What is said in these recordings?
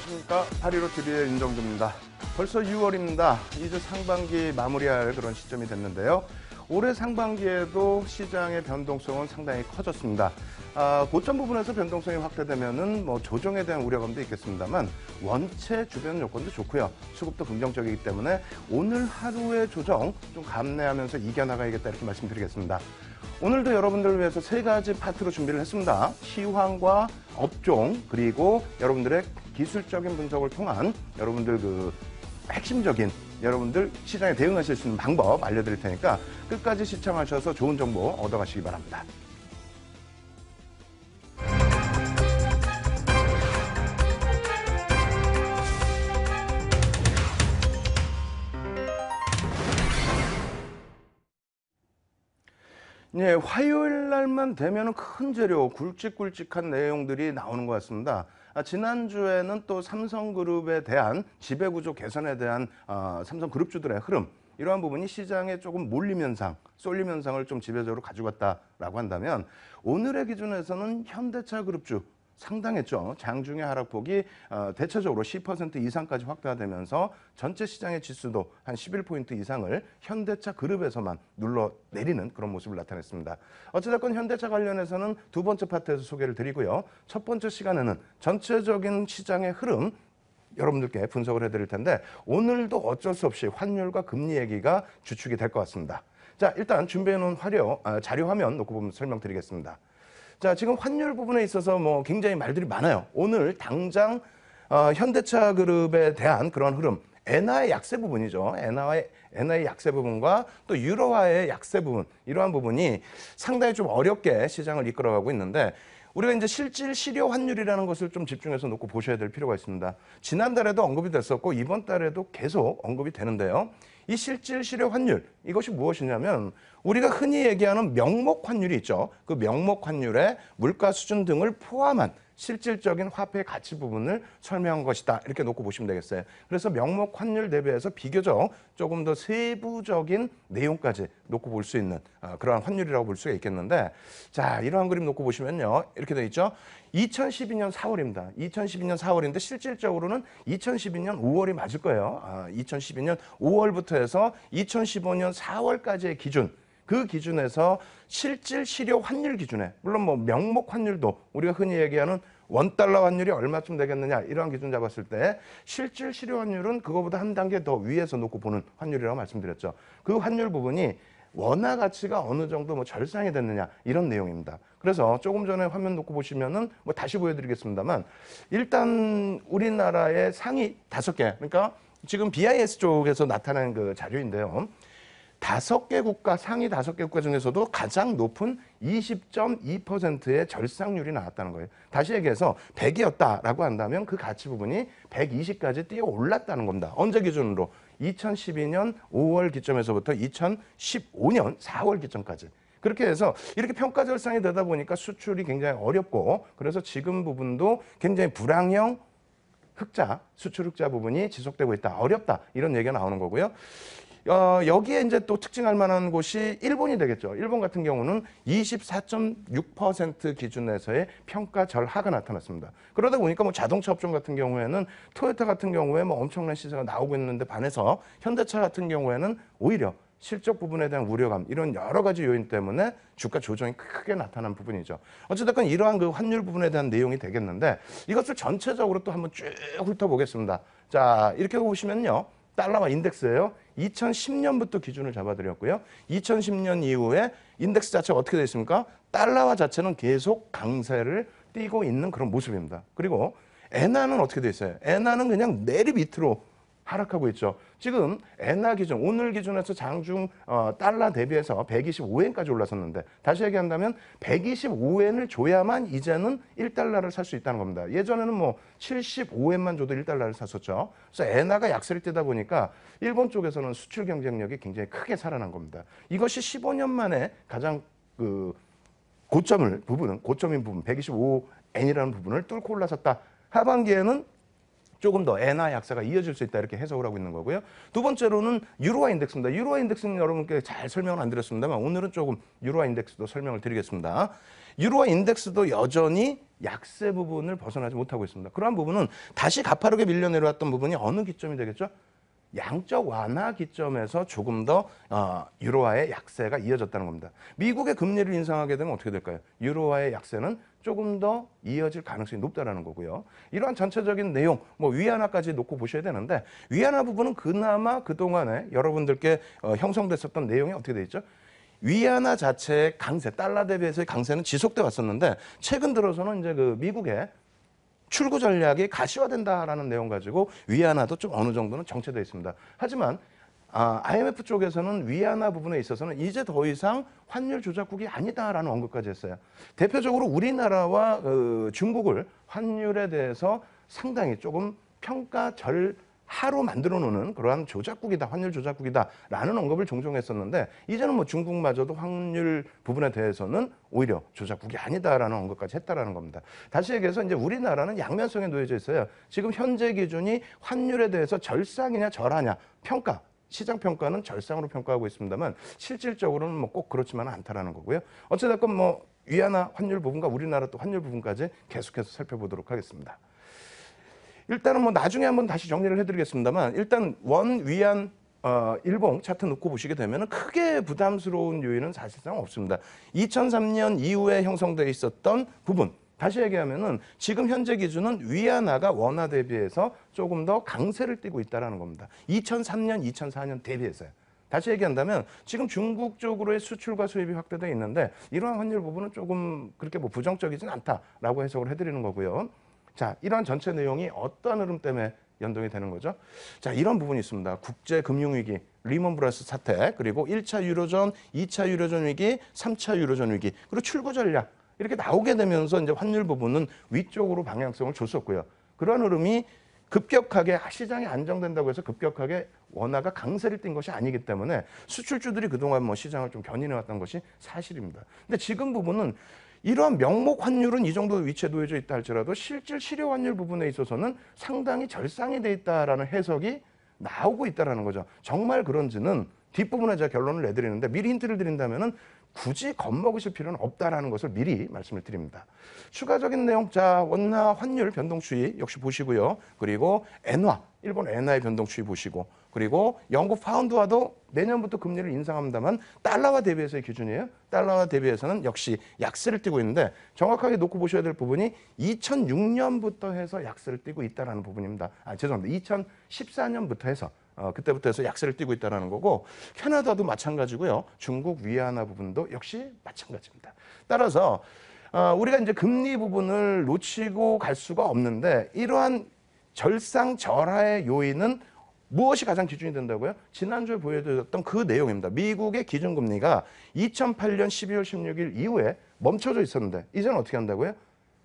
안녕하십니까. 8.15TV의 윤정주입니다. 벌써 6월입니다. 이제 상반기 마무리할 그런 시점이 됐는데요. 올해 상반기에도 시장의 변동성은 상당히 커졌습니다. 고점 부분에서 변동성이 확대되면은 조정에 대한 우려감도 있겠습니다만 원체 주변 요건도 좋고요. 수급도 긍정적이기 때문에 오늘 하루의 조정 좀 감내하면서 이겨나가야겠다 이렇게 말씀드리겠습니다. 오늘도 여러분들을 위해서 세 가지 파트로 준비를 했습니다. 시황과 업종 그리고 여러분들의 기술적인 분석을 통한 여러분들 핵심적인 여러분들 시장에 대응하실 수 있는 방법 알려드릴 테니까 끝까지 시청하셔서 좋은 정보 얻어가시기 바랍니다. 네, 화요일 날만 되면 큰 재료, 굵직굵직한 내용들이 나오는 것 같습니다. 지난주에는 또 삼성그룹에 대한 지배구조 개선에 대한 삼성그룹주들의 흐름, 이러한 부분이 시장에 조금 몰림 현상, 쏠림 현상을 좀 지배적으로 가지고 왔다라고 한다면 오늘의 기준에서는 현대차그룹주 상당했죠. 장중의 하락폭이 대체적으로 10% 이상까지 확대되면서 전체 시장의 지수도 한 11포인트 이상을 현대차 그룹에서만 눌러내리는 그런 모습을 나타냈습니다. 어찌됐건 현대차 관련해서는 두 번째 파트에서 소개를 드리고요. 첫 번째 시간에는 전체적인 시장의 흐름 여러분들께 분석을 해드릴 텐데 오늘도 어쩔 수 없이 환율과 금리 얘기가 주축이 될 것 같습니다. 자, 일단 준비해놓은 자료 화면 놓고 보면 설명드리겠습니다. 자, 지금 환율 부분에 있어서 굉장히 말들이 많아요. 오늘 당장 현대차 그룹에 대한 그런 흐름, 엔화의 약세 부분이죠. 엔화의 약세 부분과 또 유로화의 약세 부분, 이러한 부분이 상당히 좀 어렵게 시장을 이끌어가고 있는데 우리가 이제 실질 실효 환율이라는 것을 좀 집중해서 놓고 보셔야 될 필요가 있습니다. 지난달에도 언급이 됐었고 이번 달에도 계속 언급이 되는데요. 이 실질 실효 환율, 이것이 무엇이냐면 우리가 흔히 얘기하는 명목 환율이 있죠. 그 명목 환율에 물가 수준 등을 포함한 실질적인 화폐 가치 부분을 설명한 것이다. 이렇게 놓고 보시면 되겠어요. 그래서 명목 환율 대비해서 비교적 조금 더 세부적인 내용까지 놓고 볼 수 있는 그러한 환율이라고 볼 수가 있겠는데, 자, 이러한 그림 놓고 보시면요. 이렇게 되어 있죠. 2012년 4월입니다. 2012년 4월인데 실질적으로는 2012년 5월이 맞을 거예요. 2012년 5월부터 해서 2015년 4월까지의 기준, 그 기준에서 실질 실효 환율 기준에, 물론 명목 환율도 우리가 흔히 얘기하는 원달러 환율이 얼마쯤 되겠느냐 이러한 기준 잡았을 때 실질 실효 환율은 그거보다 한 단계 더 위에서 놓고 보는 환율이라고 말씀드렸죠. 그 환율 부분이 원화 가치가 어느 정도 절상이 됐느냐 이런 내용입니다. 그래서 조금 전에 화면 놓고 보시면은 다시 보여드리겠습니다만 일단 우리나라의 상위 5개, 그러니까 지금 BIS 쪽에서 나타난 그 자료인데요. 5개 국가, 상위 5개 국가 중에서도 가장 높은 20.2%의 절상률이 나왔다는 거예요. 다시 얘기해서 100이었다라고 한다면 그 가치 부분이 120까지 뛰어 올랐다는 겁니다. 언제 기준으로? 2012년 5월 기점에서부터 2015년 4월 기점까지. 그렇게 해서 이렇게 평가 절상이 되다 보니까 수출이 굉장히 어렵고, 그래서 지금 부분도 굉장히 불황형 흑자, 수출 흑자 부분이 지속되고 있다. 어렵다. 이런 얘기가 나오는 거고요. 여기에 이제 또 특징할 만한 곳이 일본이 되겠죠. 일본 같은 경우는 24.6% 기준에서의 평가 절하가 나타났습니다. 그러다 보니까 자동차 업종 같은 경우에는 토요타 같은 경우에 엄청난 시세가 나오고 있는데 반해서 현대차 같은 경우에는 오히려 실적 부분에 대한 우려감, 이런 여러 가지 요인 때문에 주가 조정이 크게 나타난 부분이죠. 어쨌든 이러한 그 환율 부분에 대한 내용이 되겠는데 이것을 전체적으로 또 한번 쭉 훑어보겠습니다. 자, 이렇게 보시면요. 달러화 인덱스예요. 2010년부터 기준을 잡아드렸고요. 2010년 이후에 인덱스 자체가 어떻게 되어 있습니까? 달러화 자체는 계속 강세를 띠고 있는 그런 모습입니다. 그리고 엔화는 어떻게 되어 있어요? 엔화는 그냥 내리 밑으로 하락하고 있죠. 지금 엔화 기준, 오늘 기준에서 장중 달러 대비해서 125엔까지 올랐었는데 다시 얘기한다면 125엔을 줘야만 이제는 1달러를 살 수 있다는 겁니다. 예전에는 75엔만 줘도 1달러를 샀었죠. 그래서 엔화가 약세를 띠다 보니까 일본 쪽에서는 수출 경쟁력이 굉장히 크게 살아난 겁니다. 이것이 15년 만에 가장 고점인 부분 125엔이라는 부분을 뚫고 올라섰다. 하반기에는 조금 더 엔화 약세가 이어질 수 있다 이렇게 해석을 하고 있는 거고요. 두 번째로는 유로화 인덱스입니다. 유로화 인덱스는 여러분께 잘 설명을 안 드렸습니다만 오늘은 조금 유로화 인덱스도 설명을 드리겠습니다. 유로화 인덱스도 여전히 약세 부분을 벗어나지 못하고 있습니다. 그러한 부분은 다시 가파르게 밀려 내려왔던 부분이 어느 기점이 되겠죠? 양적 완화 기점에서 조금 더 유로화의 약세가 이어졌다는 겁니다. 미국의 금리를 인상하게 되면 어떻게 될까요? 유로화의 약세는 조금 더 이어질 가능성이 높다는 거고요. 이러한 전체적인 내용, 뭐 위안화까지 놓고 보셔야 되는데 위안화 부분은 그나마 그동안에 여러분들께 형성됐었던 내용이 어떻게 돼 있죠? 위안화 자체의 강세, 달러 대비해서의 강세는 지속돼 왔었는데 최근 들어서는 이제 그 미국의 출구 전략이 가시화된다라는 내용 가지고 위안화도 좀 어느 정도는 정체되어 있습니다. 하지만 IMF 쪽에서는 위안화 부분에 있어서는 이제 더 이상 환율 조작국이 아니다라는 언급까지 했어요. 대표적으로 우리나라와 중국을 환율에 대해서 상당히 조금 평가절하로 만들어 놓는 그러한 조작국이다, 환율 조작국이다라는 언급을 종종 했었는데 이제는 뭐 중국마저도 환율 부분에 대해서는 오히려 조작국이 아니다라는 언급까지 했다라는 겁니다. 다시 얘기해서 이제 우리나라는 양면성에 놓여져 있어요. 지금 현재 기준이 환율에 대해서 절상이냐 절하냐 평가. 시장 평가는 절상으로 평가하고 있습니다만 실질적으로는 뭐 꼭 그렇지만은 않다라는 거고요. 어찌됐건 뭐 위안화 환율 부분과 우리나라 또 환율 부분까지 계속해서 살펴보도록 하겠습니다. 일단은 뭐 나중에 한번 다시 정리를 해드리겠습니다만 일단 원 위안 일봉 차트 놓고 보시게 되면 크게 부담스러운 요인은 사실상 없습니다. 2003년 이후에 형성되어 있었던 부분 다시 얘기하면은 지금 현재 기준은 위안화가 원화 대비해서 조금 더 강세를 띠고 있다는 겁니다. 2003년, 2004년 대비해서요. 다시 얘기한다면 지금 중국 쪽으로의 수출과 수입이 확대되어 있는데 이러한 환율 부분은 조금 그렇게 뭐 부정적이진 않다라고 해석을 해드리는 거고요. 자, 이러한 전체 내용이 어떤 흐름 때문에 연동이 되는 거죠? 자, 이런 부분이 있습니다. 국제금융위기, 리먼 브라더스 사태, 그리고 1차 유로존, 2차 유로존 위기, 3차 유로존 위기, 그리고 출구 전략 이렇게 나오게 되면서 이제 환율 부분은 위쪽으로 방향성을 줬었고요. 그런 흐름이 급격하게 시장이 안정된다고 해서 급격하게 원화가 강세를 띈 것이 아니기 때문에 수출주들이 그동안 뭐 시장을 좀 견인해 왔던 것이 사실입니다. 근데 지금 부분은 이러한 명목 환율은 이 정도 위치에 놓여져 있다 할지라도 실질 실효 환율 부분에 있어서는 상당히 절상이 돼 있다라는 해석이 나오고 있다라는 거죠. 정말 그런지는 뒷부분에 제가 결론을 내드리는데 미리 힌트를 드린다면은 굳이 겁먹으실 필요는 없다라는 것을 미리 말씀을 드립니다. 추가적인 내용, 자, 원화 환율 변동 추이 역시 보시고요. 그리고 엔화, 일본 엔화의 변동 추이 보시고, 그리고 영국 파운드화도 내년부터 금리를 인상합니다만 달러화 대비해서의 기준이에요. 달러화 대비해서는 역시 약세를 띠고 있는데 정확하게 놓고 보셔야 될 부분이 2006년부터 해서 약세를 띠고 있다는 부분입니다. 죄송합니다. 2014년부터 해서 그때부터 해서 약세를 띠고 있다는 거고 캐나다도 마찬가지고요. 중국 위안화 부분도 역시 마찬가지입니다. 따라서 우리가 이제 금리 부분을 놓치고 갈 수가 없는데 이러한 절상절하의 요인은 무엇이 가장 기준이 된다고요? 지난주에 보여드렸던 그 내용입니다. 미국의 기준금리가 2008년 12월 16일 이후에 멈춰져 있었는데 이제는 어떻게 한다고요?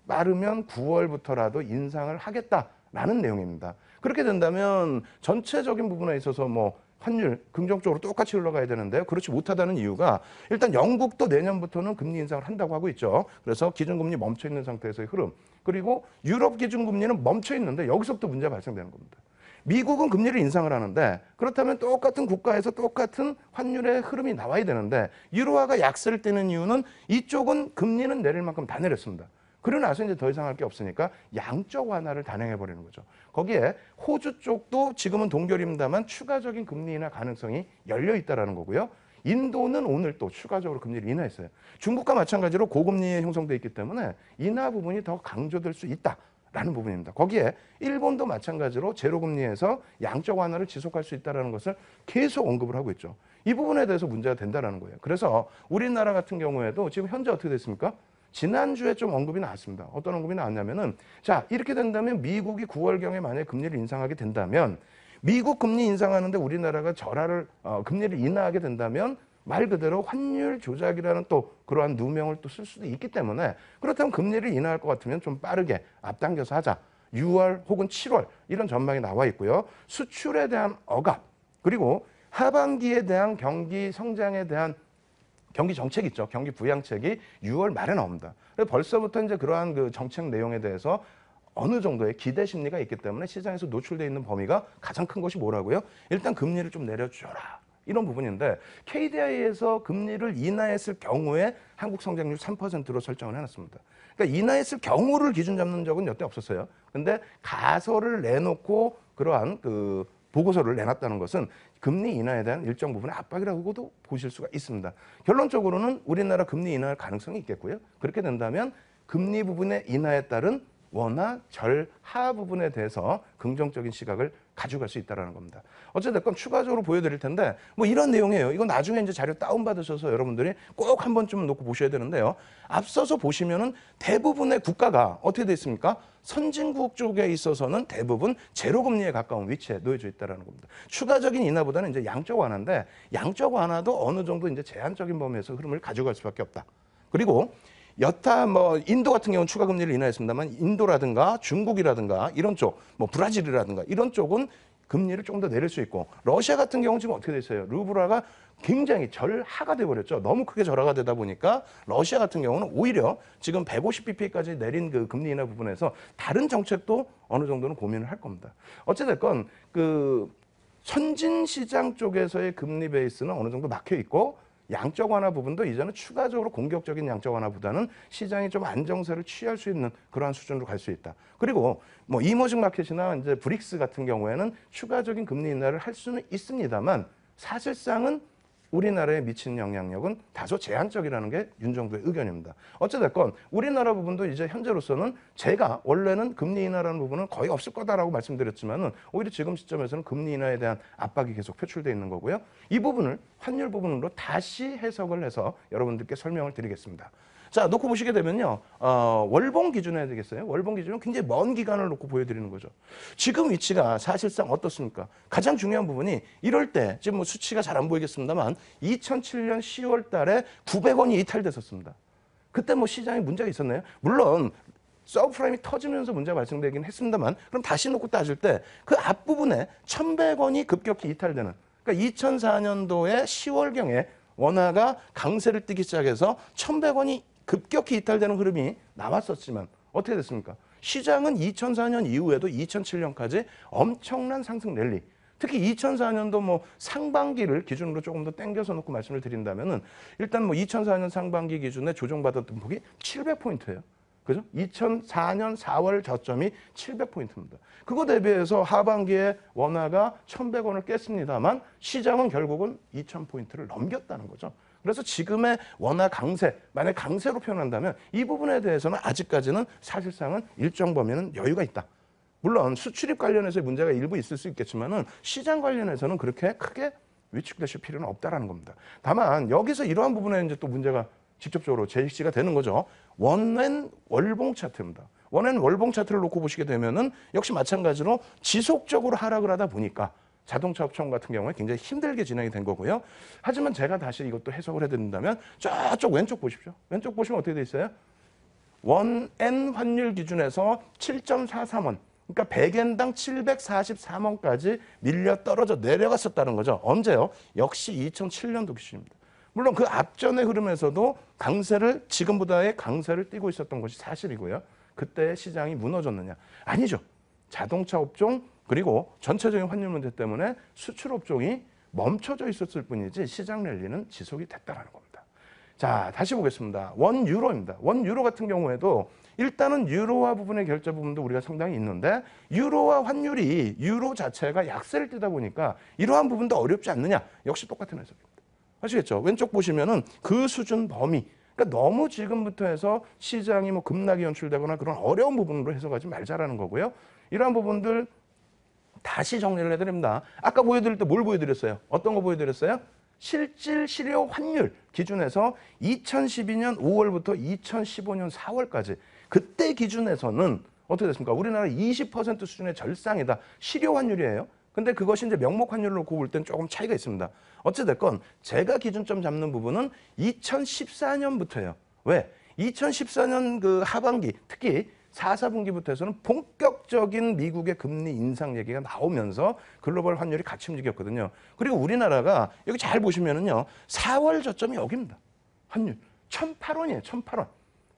빠르면 9월부터라도 인상을 하겠다라는 내용입니다. 그렇게 된다면 전체적인 부분에 있어서 뭐 환율 긍정적으로 똑같이 흘러가야 되는데요. 그렇지 못하다는 이유가 일단 영국도 내년부터는 금리 인상을 한다고 하고 있죠. 그래서 기준금리 멈춰 있는 상태에서의 흐름. 그리고 유럽 기준금리는 멈춰 있는데 여기서부터 문제가 발생되는 겁니다. 미국은 금리를 인상을 하는데 그렇다면 똑같은 국가에서 똑같은 환율의 흐름이 나와야 되는데 유로화가 약세를 띠는 이유는 이쪽은 금리는 내릴 만큼 다 내렸습니다. 그러고 나서 이제 더 이상 할 게 없으니까 양적 완화를 단행해 버리는 거죠. 거기에 호주 쪽도 지금은 동결입니다만 추가적인 금리 인하 가능성이 열려 있다라는 거고요. 인도는 오늘 또 추가적으로 금리를 인하했어요. 중국과 마찬가지로 고금리에 형성돼 있기 때문에 인하 부분이 더 강조될 수 있다라는 부분입니다. 거기에 일본도 마찬가지로 제로금리에서 양적 완화를 지속할 수 있다는 것을 계속 언급을 하고 있죠. 이 부분에 대해서 문제가 된다는 거예요. 그래서 우리나라 같은 경우에도 지금 현재 어떻게 됐습니까? 지난주에 좀 언급이 나왔습니다. 어떤 언급이 나왔냐면은 자, 이렇게 된다면 미국이 9월경에 만약에 금리를 인상하게 된다면 미국 금리 인상하는데 우리나라가 금리를 인하하게 된다면 말 그대로 환율 조작이라는 또 그러한 누명을 또 쓸 수도 있기 때문에 그렇다면 금리를 인하할 것 같으면 좀 빠르게 앞당겨서 하자. 6월 혹은 7월 이런 전망이 나와 있고요. 수출에 대한 억압 그리고 하반기에 대한 경기 성장에 대한 경기 정책 있죠. 경기 부양책이 6월 말에 나옵니다. 그래서 벌써부터 이제 그러한 그 정책 내용에 대해서 어느 정도의 기대 심리가 있기 때문에 시장에서 노출되어 있는 범위가 가장 큰 것이 뭐라고요? 일단 금리를 좀 내려줘라. 이런 부분인데 KDI에서 금리를 인하했을 경우에 한국 성장률 3%로 설정을 해놨습니다. 그러니까 인하했을 경우를 기준 잡는 적은 여태 없었어요. 근데 가설을 내놓고 그러한 그 보고서를 내놨다는 것은 금리 인하에 대한 일정 부분의 압박이라고도 보실 수가 있습니다. 결론적으로는 우리나라 금리 인하할 가능성이 있겠고요. 그렇게 된다면 금리 부분의 인하에 따른 원화 절하 부분에 대해서 긍정적인 시각을 가져갈 수 있다는 겁니다. 어쨌든 추가적으로 보여드릴 텐데 뭐 이런 내용이에요. 이거 나중에 이제 자료 다운받으셔서 여러분들이 꼭 한 번쯤 놓고 보셔야 되는데요. 앞서서 보시면은 대부분의 국가가 어떻게 돼 있습니까? 선진국 쪽에 있어서는 대부분 제로금리에 가까운 위치에 놓여져 있다는 겁니다. 추가적인 인하보다는 이제 양적 완화인데 양적 완화도 어느 정도 이제 제한적인 범위에서 흐름을 가져갈 수밖에 없다. 그리고 여타 뭐 인도 같은 경우는 추가 금리를 인하했습니다만 인도라든가 중국이라든가 이런 쪽, 뭐 브라질이라든가 이런 쪽은 금리를 조금 더 내릴 수 있고 러시아 같은 경우는 지금 어떻게 돼 있어요? 루블화가 굉장히 절하가 돼버렸죠. 너무 크게 절하가 되다 보니까 러시아 같은 경우는 오히려 지금 150bp까지 내린 그 금리 인하 부분에서 다른 정책도 어느 정도는 고민을 할 겁니다. 어찌됐건 그 선진 시장 쪽에서의 금리 베이스는 어느 정도 막혀 있고 양적 완화 부분도 이제는 추가적으로 공격적인 양적 완화보다는 시장이 좀 안정세를 취할 수 있는 그러한 수준으로 갈 수 있다. 그리고 뭐 이머징 마켓이나 이제 브릭스 같은 경우에는 추가적인 금리 인하를 할 수는 있습니다만 사실상은 우리나라에 미치는 영향력은 다소 제한적이라는 게 윤 정부의 의견입니다. 어찌됐건 우리나라 부분도 이제 현재로서는 제가 원래는 금리 인하라는 부분은 거의 없을 거다라고 말씀드렸지만은 오히려 지금 시점에서는 금리 인하에 대한 압박이 계속 표출되어 있는 거고요. 이 부분을 환율 부분으로 다시 해석을 해서 여러분들께 설명을 드리겠습니다. 자, 놓고 보시게 되면요. 월봉 기준 해야 되겠어요. 월봉 기준은 굉장히 먼 기간을 놓고 보여드리는 거죠. 지금 위치가 사실상 어떻습니까? 가장 중요한 부분이 이럴 때 지금 뭐 수치가 잘 안 보이겠습니다만 2007년 10월 달에 900원이 이탈됐었습니다. 그때 뭐 시장에 문제가 있었나요? 물론 서브프라임이 터지면서 문제가 발생되긴 했습니다만 그럼 다시 놓고 따질 때 그 앞부분에 1,100원이 급격히 이탈되는 그러니까 2004년도에 10월경에 원화가 강세를 띠기 시작해서 1,100원이 급격히 이탈되는 흐름이 나왔었지만 어떻게 됐습니까? 시장은 2004년 이후에도 2007년까지 엄청난 상승 랠리. 특히 2004년도 뭐 상반기를 기준으로 조금 더 땡겨서 놓고 말씀을 드린다면은 일단 뭐 2004년 상반기 기준에 조정받았던 폭이 700포인트예요. 그죠? 2004년 4월 저점이 700포인트입니다. 그거 대비해서 하반기에 원화가 1,100원을 깼습니다만 시장은 결국은 2,000포인트를 넘겼다는 거죠. 그래서 지금의 원화 강세, 만약 강세로 표현한다면 이 부분에 대해서는 아직까지는 사실상은 일정 범위는 여유가 있다. 물론 수출입 관련해서 문제가 일부 있을 수 있겠지만은 시장 관련해서는 그렇게 크게 위축되실 필요는 없다라는 겁니다. 다만 여기서 이러한 부분에 이제 또 문제가 직접적으로 제시가 되는 거죠. 원앤 월봉 차트입니다. 원앤 월봉 차트를 놓고 보시게 되면은 역시 마찬가지로 지속적으로 하락을 하다 보니까 자동차 업종 같은 경우에 굉장히 힘들게 진행이 된 거고요. 하지만 제가 다시 이것도 해석을 해드린다면 저쪽 왼쪽 보십시오. 왼쪽 보시면 어떻게 돼 있어요? 원앤 환율 기준에서 7.43원. 그러니까 100엔당 743원까지 밀려 떨어져 내려갔었다는 거죠. 언제요? 역시 2007년도 기준입니다. 물론 그 앞전의 흐름에서도 강세를 지금보다의 강세를 띠고 있었던 것이 사실이고요. 그때 시장이 무너졌느냐? 아니죠. 자동차 업종 그리고 전체적인 환율 문제 때문에 수출 업종이 멈춰져 있었을 뿐이지 시장 랠리는 지속이 됐다는 겁니다. 자, 다시 보겠습니다. 원 유로입니다. 원 유로 같은 경우에도 일단은 유로화 부분의 결제 부분도 우리가 상당히 있는데 유로화 환율이 유로 자체가 약세를 띠다 보니까 이러한 부분도 어렵지 않느냐? 역시 똑같은 해석입니다. 아시겠죠? 왼쪽 보시면은 그 수준 범위. 그러니까 너무 지금부터 해서 시장이 뭐 급락이 연출되거나 그런 어려운 부분으로 해석하지 말자라는 거고요. 이러한 부분들 다시 정리를 해드립니다. 아까 보여드릴 때 뭘 보여드렸어요? 어떤 거 보여드렸어요? 실질 실효 환율 기준에서 2012년 5월부터 2015년 4월까지 그때 기준에서는 어떻게 됐습니까? 우리나라 20% 수준의 절상이다. 실효 환율이에요. 근데 그것이 이제 명목 환율을 놓고 볼 땐 조금 차이가 있습니다. 어찌됐건 제가 기준점 잡는 부분은 2014년부터예요. 왜? 2014년 그 하반기 특히 4, 4분기부터 해서는 본격적인 미국의 금리 인상 얘기가 나오면서 글로벌 환율이 같이 움직였거든요. 그리고 우리나라가 여기 잘 보시면은요. 4월 저점이 여기입니다. 환율. 1,008원이에요. 1,008원.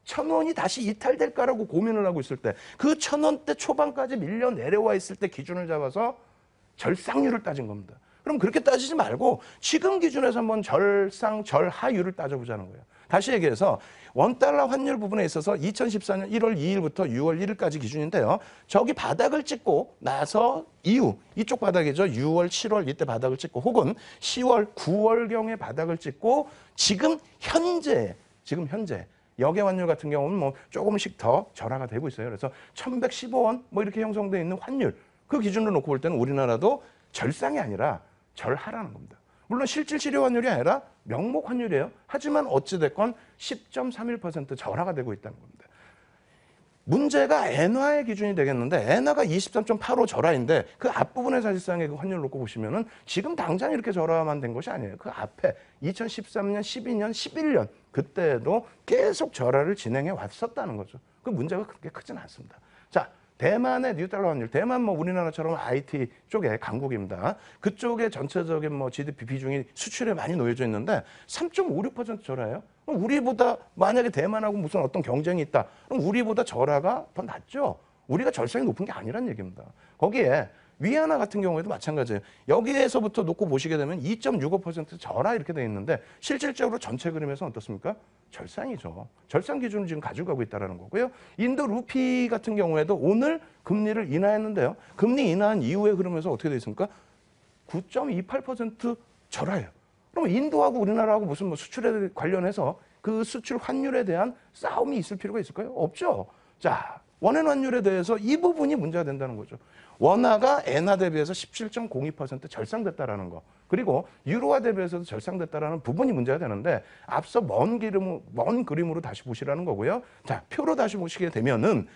천원이 다시 이탈될까라고 고민을 하고 있을 때, 그 1,000원대 초반까지 밀려 내려와 있을 때 기준을 잡아서 절상률을 따진 겁니다. 그럼 그렇게 따지지 말고 지금 기준에서 한번 절상, 절하율을 따져보자는 거예요. 다시 얘기해서 원달러 환율 부분에 있어서 2014년 1월 2일부터 6월 1일까지 기준인데요. 저기 바닥을 찍고 나서 이후, 이쪽 바닥이죠. 6월, 7월 이때 바닥을 찍고, 혹은 10월, 9월경에 바닥을 찍고 지금 현재 역의 환율 같은 경우는 뭐 조금씩 더 절하가 되고 있어요. 그래서 1,115원 뭐 이렇게 형성되어 있는 환율, 그 기준으로 놓고 볼 때는 우리나라도 절상이 아니라 절하라는 겁니다. 물론 실질 실효 환율이 아니라 명목 환율이에요. 하지만 어찌됐건 10.31% 절하가 되고 있다는 겁니다. 문제가 엔화의 기준이 되겠는데, 엔화가 23.85 절하인데 그 앞부분에 사실상의 그 환율을 놓고 보시면은 지금 당장 이렇게 절하만 된 것이 아니에요. 그 앞에 2013년, 12년, 11년 그때도 계속 절하를 진행해 왔었다는 거죠. 그 문제가 그렇게 크진 않습니다. 자, 대만의 뉴달러 환율, 대만 뭐 우리나라처럼 IT 쪽의 강국입니다. 그쪽에 전체적인 뭐 GDP 비중이 수출에 많이 놓여져 있는데 3.56% 절하예요. 그럼 우리보다 만약에 대만하고 무슨 어떤 경쟁이 있다, 그럼 우리보다 절하가 더 낮죠. 우리가 절상이 높은 게 아니란 얘기입니다. 거기에 위안화 같은 경우에도 마찬가지예요. 여기에서부터 놓고 보시게 되면 2.65% 절하 이렇게 돼 있는데 실질적으로 전체 그림에서 어떻습니까? 절상이죠. 절상 기준을 지금 가지고 가고 있다는 거고요. 인도 루피 같은 경우에도 오늘 금리를 인하했는데요. 금리 인하한 이후의 흐름에서 어떻게 돼 있습니까? 9.28% 절하예요. 그럼 인도하고 우리나라하고 무슨 뭐 수출에 관련해서 그 수출 환율에 대한 싸움이 있을 필요가 있을까요? 없죠. 자, 원엔 환율에 대해서 이 부분이 문제가 된다는 거죠. 원화가 엔화 대비해서 17.02% 절상됐다라는 거. 그리고 유로화 대비해서도 절상됐다라는 부분이 문제가 되는데, 앞서 먼 그림으로 다시 보시라는 거고요. 자, 표로 다시 보시게 되면은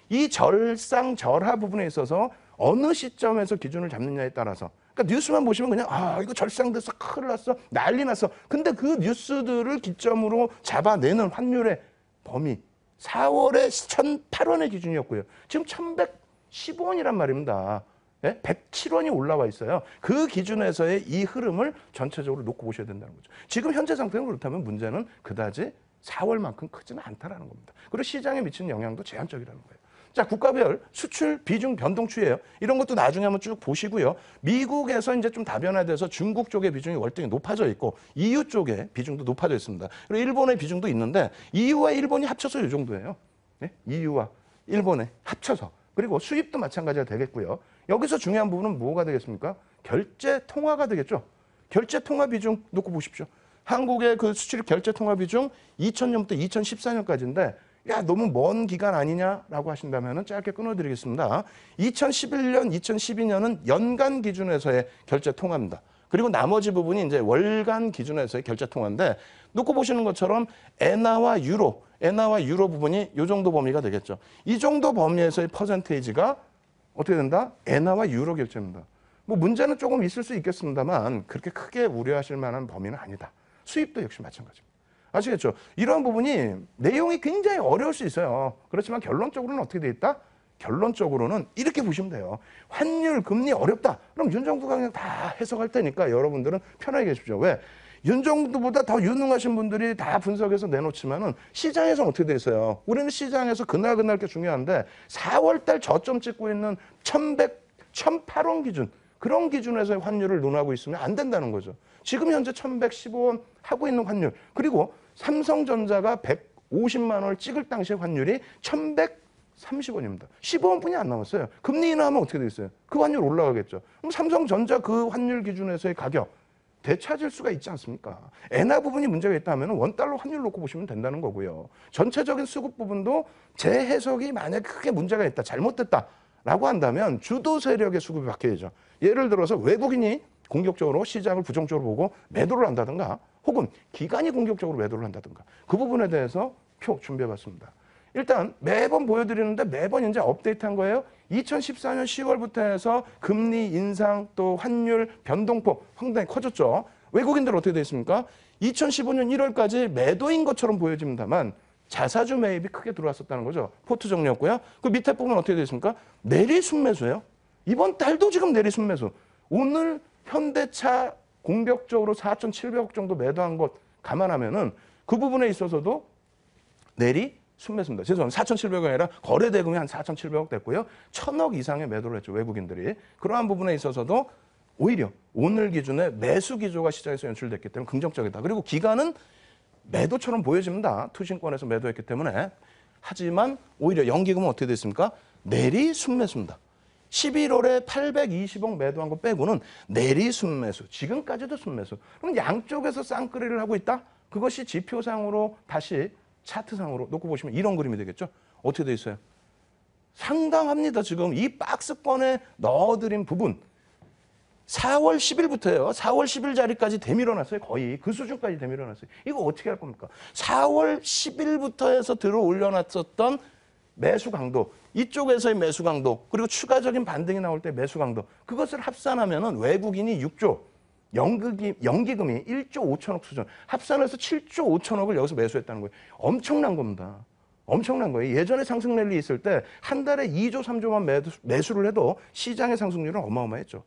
이 절상, 절하 부분에 있어서 어느 시점에서 기준을 잡느냐에 따라서, 그러니까 뉴스만 보시면 그냥 이거 절상됐어, 큰일 났어, 난리 났어. 근데 그 뉴스들을 기점으로 잡아내는 환율의 범위, 4월에 1,008원의 기준이었고요. 지금 1,115원이란 말입니다. 예? 107원이 올라와 있어요. 그 기준에서의 이 흐름을 전체적으로 놓고 보셔야 된다는 거죠. 지금 현재 상태는 그렇다면 문제는 그다지 4월만큼 크지는 않다라는 겁니다. 그리고 시장에 미치는 영향도 제한적이라는 거예요. 자, 국가별 수출 비중 변동 추이예요. 이런 것도 나중에 한번 쭉 보시고요. 미국에서 이제 좀 다변화돼서 중국 쪽의 비중이 월등히 높아져 있고 EU 쪽의 비중도 높아져 있습니다. 그리고 일본의 비중도 있는데 EU와 일본이 합쳐서 이 정도예요. 네? EU와 일본에 합쳐서. 그리고 수입도 마찬가지가 되겠고요. 여기서 중요한 부분은 뭐가 되겠습니까? 결제 통화가 되겠죠. 결제 통화 비중 놓고 보십시오. 한국의 그 수출 결제 통화 비중 2000년부터 2014년까지인데 야, 너무 먼 기간 아니냐라고 하신다면 짧게 끊어드리겠습니다. 2011년, 2012년은 연간 기준에서의 결제 통화입니다. 그리고 나머지 부분이 이제 월간 기준에서의 결제 통화인데, 놓고 보시는 것처럼 엔화와 유로 부분이 이 정도 범위가 되겠죠. 이 정도 범위에서의 퍼센테이지가 어떻게 된다? 엔화와 유로 결제입니다. 뭐 문제는 조금 있을 수 있겠습니다만 그렇게 크게 우려하실 만한 범위는 아니다. 수입도 역시 마찬가지입니다. 아시겠죠? 이러한 부분이 내용이 굉장히 어려울 수 있어요. 그렇지만 결론적으로는 어떻게 돼 있다? 결론적으로는 이렇게 보시면 돼요. 환율, 금리 어렵다. 그럼 윤정부가 그냥 다 해석할 테니까 여러분들은 편하게 계십시오. 왜? 윤정부보다 더 유능하신 분들이 다 분석해서 내놓지만은 시장에서는 어떻게 돼 있어요? 우리는 시장에서 그날 게 중요한데 4월 달 저점 찍고 있는 1,108원 기준, 그런 기준에서의 환율을 논하고 있으면 안 된다는 거죠. 지금 현재 1,115원 하고 있는 환율, 그리고 삼성전자가 150만 원을 찍을 당시의 환율이 1,130원입니다. 15원뿐이 안 남았어요. 금리 인하하면 어떻게 되겠어요? 그 환율 올라가겠죠. 그럼 삼성전자 그 환율 기준에서의 가격 되찾을 수가 있지 않습니까? 엔화 부분이 문제가 있다면 원달러 환율 놓고 보시면 된다는 거고요. 전체적인 수급 부분도 제 해석이 만약에 크게 문제가 있다, 잘못됐다라고 한다면 주도 세력의 수급이 바뀌어야죠. 예를 들어서 외국인이 공격적으로 시장을 부정적으로 보고 매도를 한다든가, 혹은 기관이 공격적으로 매도를 한다든가, 그 부분에 대해서 표 준비해봤습니다. 일단 매번 보여드리는데 매번 이제 업데이트한 거예요. 2014년 10월부터 해서 금리 인상 또 환율 변동폭 상당히 커졌죠. 외국인들 어떻게 돼 있습니까? 2015년 1월까지 매도인 것처럼 보여집니다만 자사주 매입이 크게 들어왔었다는 거죠. 포트 정리였고요. 그 밑에 부분 어떻게 돼 있습니까? 내리 순매수예요. 이번 달도 지금 내리 순매수. 오늘 현대차 공격적으로 4,700억 정도 매도한 것 감안하면은 그 부분에 있어서도 내리 순매수입니다. 죄송합니다. 4,700억이 아니라 거래 대금이 한 4,700억 됐고요. 1,000억 이상의 매도를 했죠. 외국인들이. 그러한 부분에 있어서도 오히려 오늘 기준에 매수 기조가 시장에서 연출됐기 때문에 긍정적이다. 그리고 기간은 매도처럼 보여집니다. 투신권에서 매도했기 때문에. 하지만 오히려 연기금은 어떻게 됐습니까? 내리 순매수입니다. 11월에 820억 매도한 거 빼고는 내리 순매수, 지금까지도 순매수. 그럼 양쪽에서 쌍끌이를 하고 있다? 그것이 지표상으로 다시 차트상으로 놓고 보시면 이런 그림이 되겠죠? 어떻게 돼 있어요? 상당합니다. 지금 이 박스권에 넣어드린 부분 4월 10일부터예요. 4월 10일 자리까지 되밀어놨어요. 거의 그 수준까지 되밀어놨어요. 이거 어떻게 할 겁니까? 4월 10일부터 해서 들어 올려놨었던 매수 강도, 이쪽에서의 매수 강도, 그리고 추가적인 반등이 나올 때 매수 강도, 그것을 합산하면은 외국인이 6조, 연기금이 1조 5천억 수준, 합산해서 7조 5천억을 여기서 매수했다는 거예요. 엄청난 겁니다. 엄청난 거예요. 예전에 상승 랠리 있을 때 한 달에 2조, 3조만 매수를 해도 시장의 상승률은 어마어마했죠.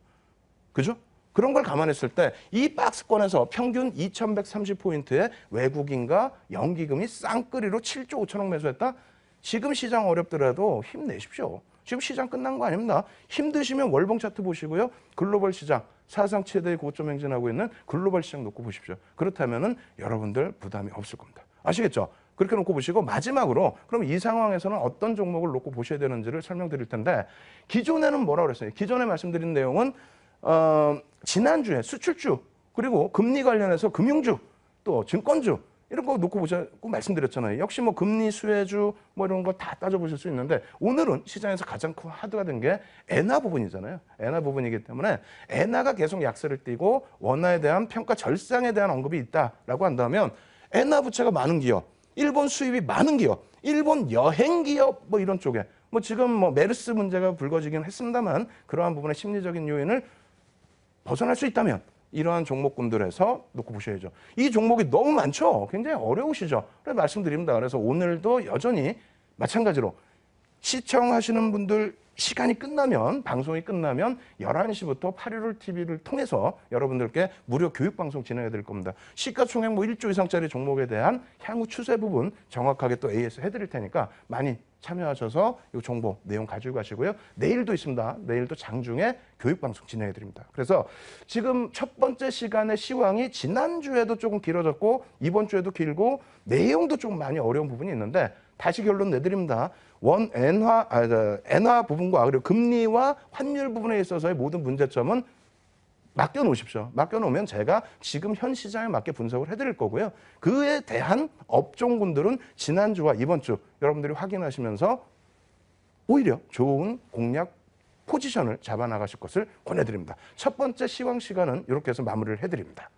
그죠? 그런 걸 감안했을 때 이 박스권에서 평균 2130포인트의 외국인과 연기금이 쌍끌이로 7조 5천억 매수했다? 지금 시장 어렵더라도 힘내십시오. 지금 시장 끝난 거 아닙니다. 힘드시면 월봉 차트 보시고요. 글로벌 시장, 사상 최대의 고점 행진하고 있는 글로벌 시장 놓고 보십시오. 그렇다면은 여러분들 부담이 없을 겁니다. 아시겠죠? 그렇게 놓고 보시고 마지막으로 그럼 이 상황에서는 어떤 종목을 놓고 보셔야 되는지를 설명드릴 텐데 기존에는 뭐라고 그랬어요? 기존에 말씀드린 내용은 지난주에 수출주 그리고 금리 관련해서 금융주 또 증권주 이런 거 놓고 보자고 말씀드렸잖아요. 역시 뭐 금리 수혜주 뭐 이런 거 다 따져보실 수 있는데 오늘은 시장에서 가장 큰 하드가 된 게 엔화 부분이잖아요. 엔화 부분이기 때문에 엔화가 계속 약세를 띠고 원화에 대한 평가 절상에 대한 언급이 있다라고 한다면 엔화 부채가 많은 기업, 일본 수입이 많은 기업, 일본 여행 기업 뭐 이런 쪽에 뭐 지금 뭐 메르스 문제가 불거지긴 했습니다만 그러한 부분의 심리적인 요인을 벗어날 수 있다면 이러한 종목군들에서 놓고 보셔야죠. 이 종목이 너무 많죠? 굉장히 어려우시죠? 그래서 말씀드립니다. 그래서 오늘도 여전히 마찬가지로 시청하시는 분들 시간이 끝나면 방송이 끝나면 11시부터 8.15 TV를 통해서 여러분들께 무료 교육방송 진행해 드릴 겁니다. 시가총액 뭐 1조 이상짜리 종목에 대한 향후 추세 부분 정확하게 또 AS 해드릴 테니까 많이 참여하셔서 이 정보 내용 가지고 가시고요. 내일도 있습니다. 내일도 장중에 교육방송 진행해 드립니다. 그래서 지금 첫 번째 시간의 시황이 지난주에도 조금 길어졌고 이번 주에도 길고 내용도 좀 많이 어려운 부분이 있는데 다시 결론 내드립니다. 엔화 부분과 그리고 금리와 환율 부분에 있어서의 모든 문제점은 맡겨놓으십시오. 맡겨놓으면 제가 지금 현 시장에 맞게 분석을 해드릴 거고요. 그에 대한 업종군들은 지난주와 이번 주 여러분들이 확인하시면서 오히려 좋은 공략 포지션을 잡아나가실 것을 권해드립니다. 첫 번째 시황 시간은 이렇게 해서 마무리를 해드립니다.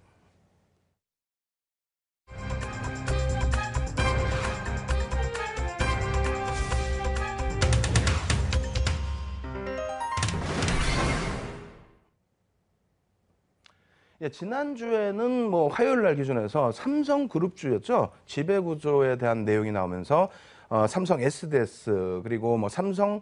예, 지난주에는 뭐 화요일 날 기준에서 삼성그룹주였죠. 지배구조에 대한 내용이 나오면서 삼성 SDS 그리고 뭐 삼성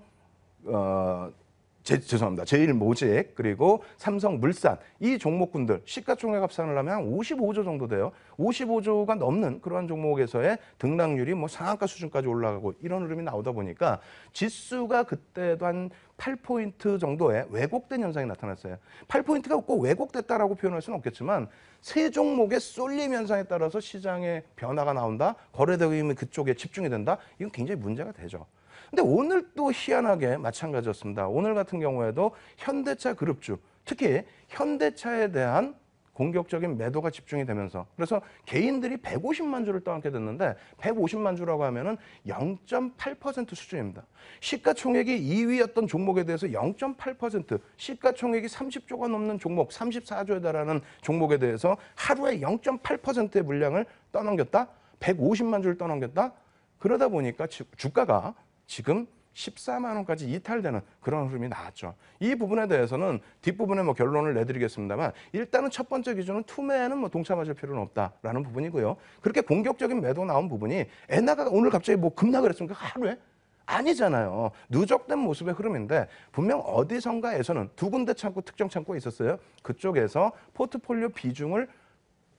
죄송합니다. 제일모직 그리고 삼성물산 이 종목군들 시가총액 합산을 하면 한 55조 정도 돼요. 55조가 넘는 그러한 종목에서의 등락률이 뭐 상한가 수준까지 올라가고 이런 흐름이 나오다 보니까 지수가 그때도 한 8포인트 정도의 왜곡된 현상이 나타났어요. 8포인트가 꼭 왜곡됐다라고 표현할 수는 없겠지만 세 종목의 쏠림 현상에 따라서 시장의 변화가 나온다. 거래대금이 그쪽에 집중이 된다. 이건 굉장히 문제가 되죠. 근데 오늘 또 희한하게 마찬가지였습니다. 오늘 같은 경우에도 현대차 그룹주, 특히 현대차에 대한 공격적인 매도가 집중이 되면서 그래서 개인들이 150만 주를 떠안게 됐는데 150만 주라고 하면은 0.8% 수준입니다. 시가총액이 2위였던 종목에 대해서 0.8%, 시가총액이 30조가 넘는 종목, 34조에 달하는 종목에 대해서 하루에 0.8%의 물량을 떠넘겼다? 150만 주를 떠넘겼다? 그러다 보니까 주가가 지금 14만 원까지 이탈되는 그런 흐름이 나왔죠. 이 부분에 대해서는 뒷부분에 뭐 결론을 내드리겠습니다만 일단은 첫 번째 기준은 투매에는 뭐 동참하실 필요는 없다라는 부분이고요. 그렇게 공격적인 매도 나온 부분이 엔화가 오늘 갑자기 뭐 급락을 했습니까? 하루에? 아니잖아요. 누적된 모습의 흐름인데 분명 어디선가에서는 두 군데 창고 특정 창고가 있었어요. 그쪽에서 포트폴리오 비중을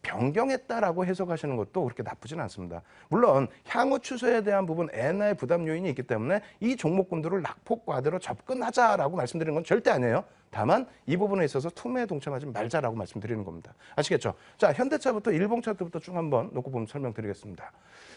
변경했다라고 해석하시는 것도 그렇게 나쁘진 않습니다. 물론 향후 추세에 대한 부분 엔화의 부담 요인이 있기 때문에 이 종목군들을 낙폭 과대로 접근하자라고 말씀드리는 건 절대 아니에요. 다만 이 부분에 있어서 투매에 동참하지 말자라고 말씀드리는 겁니다. 아시겠죠? 자, 현대차부터 일봉 차트부터 쭉 한번 놓고 보면 설명드리겠습니다.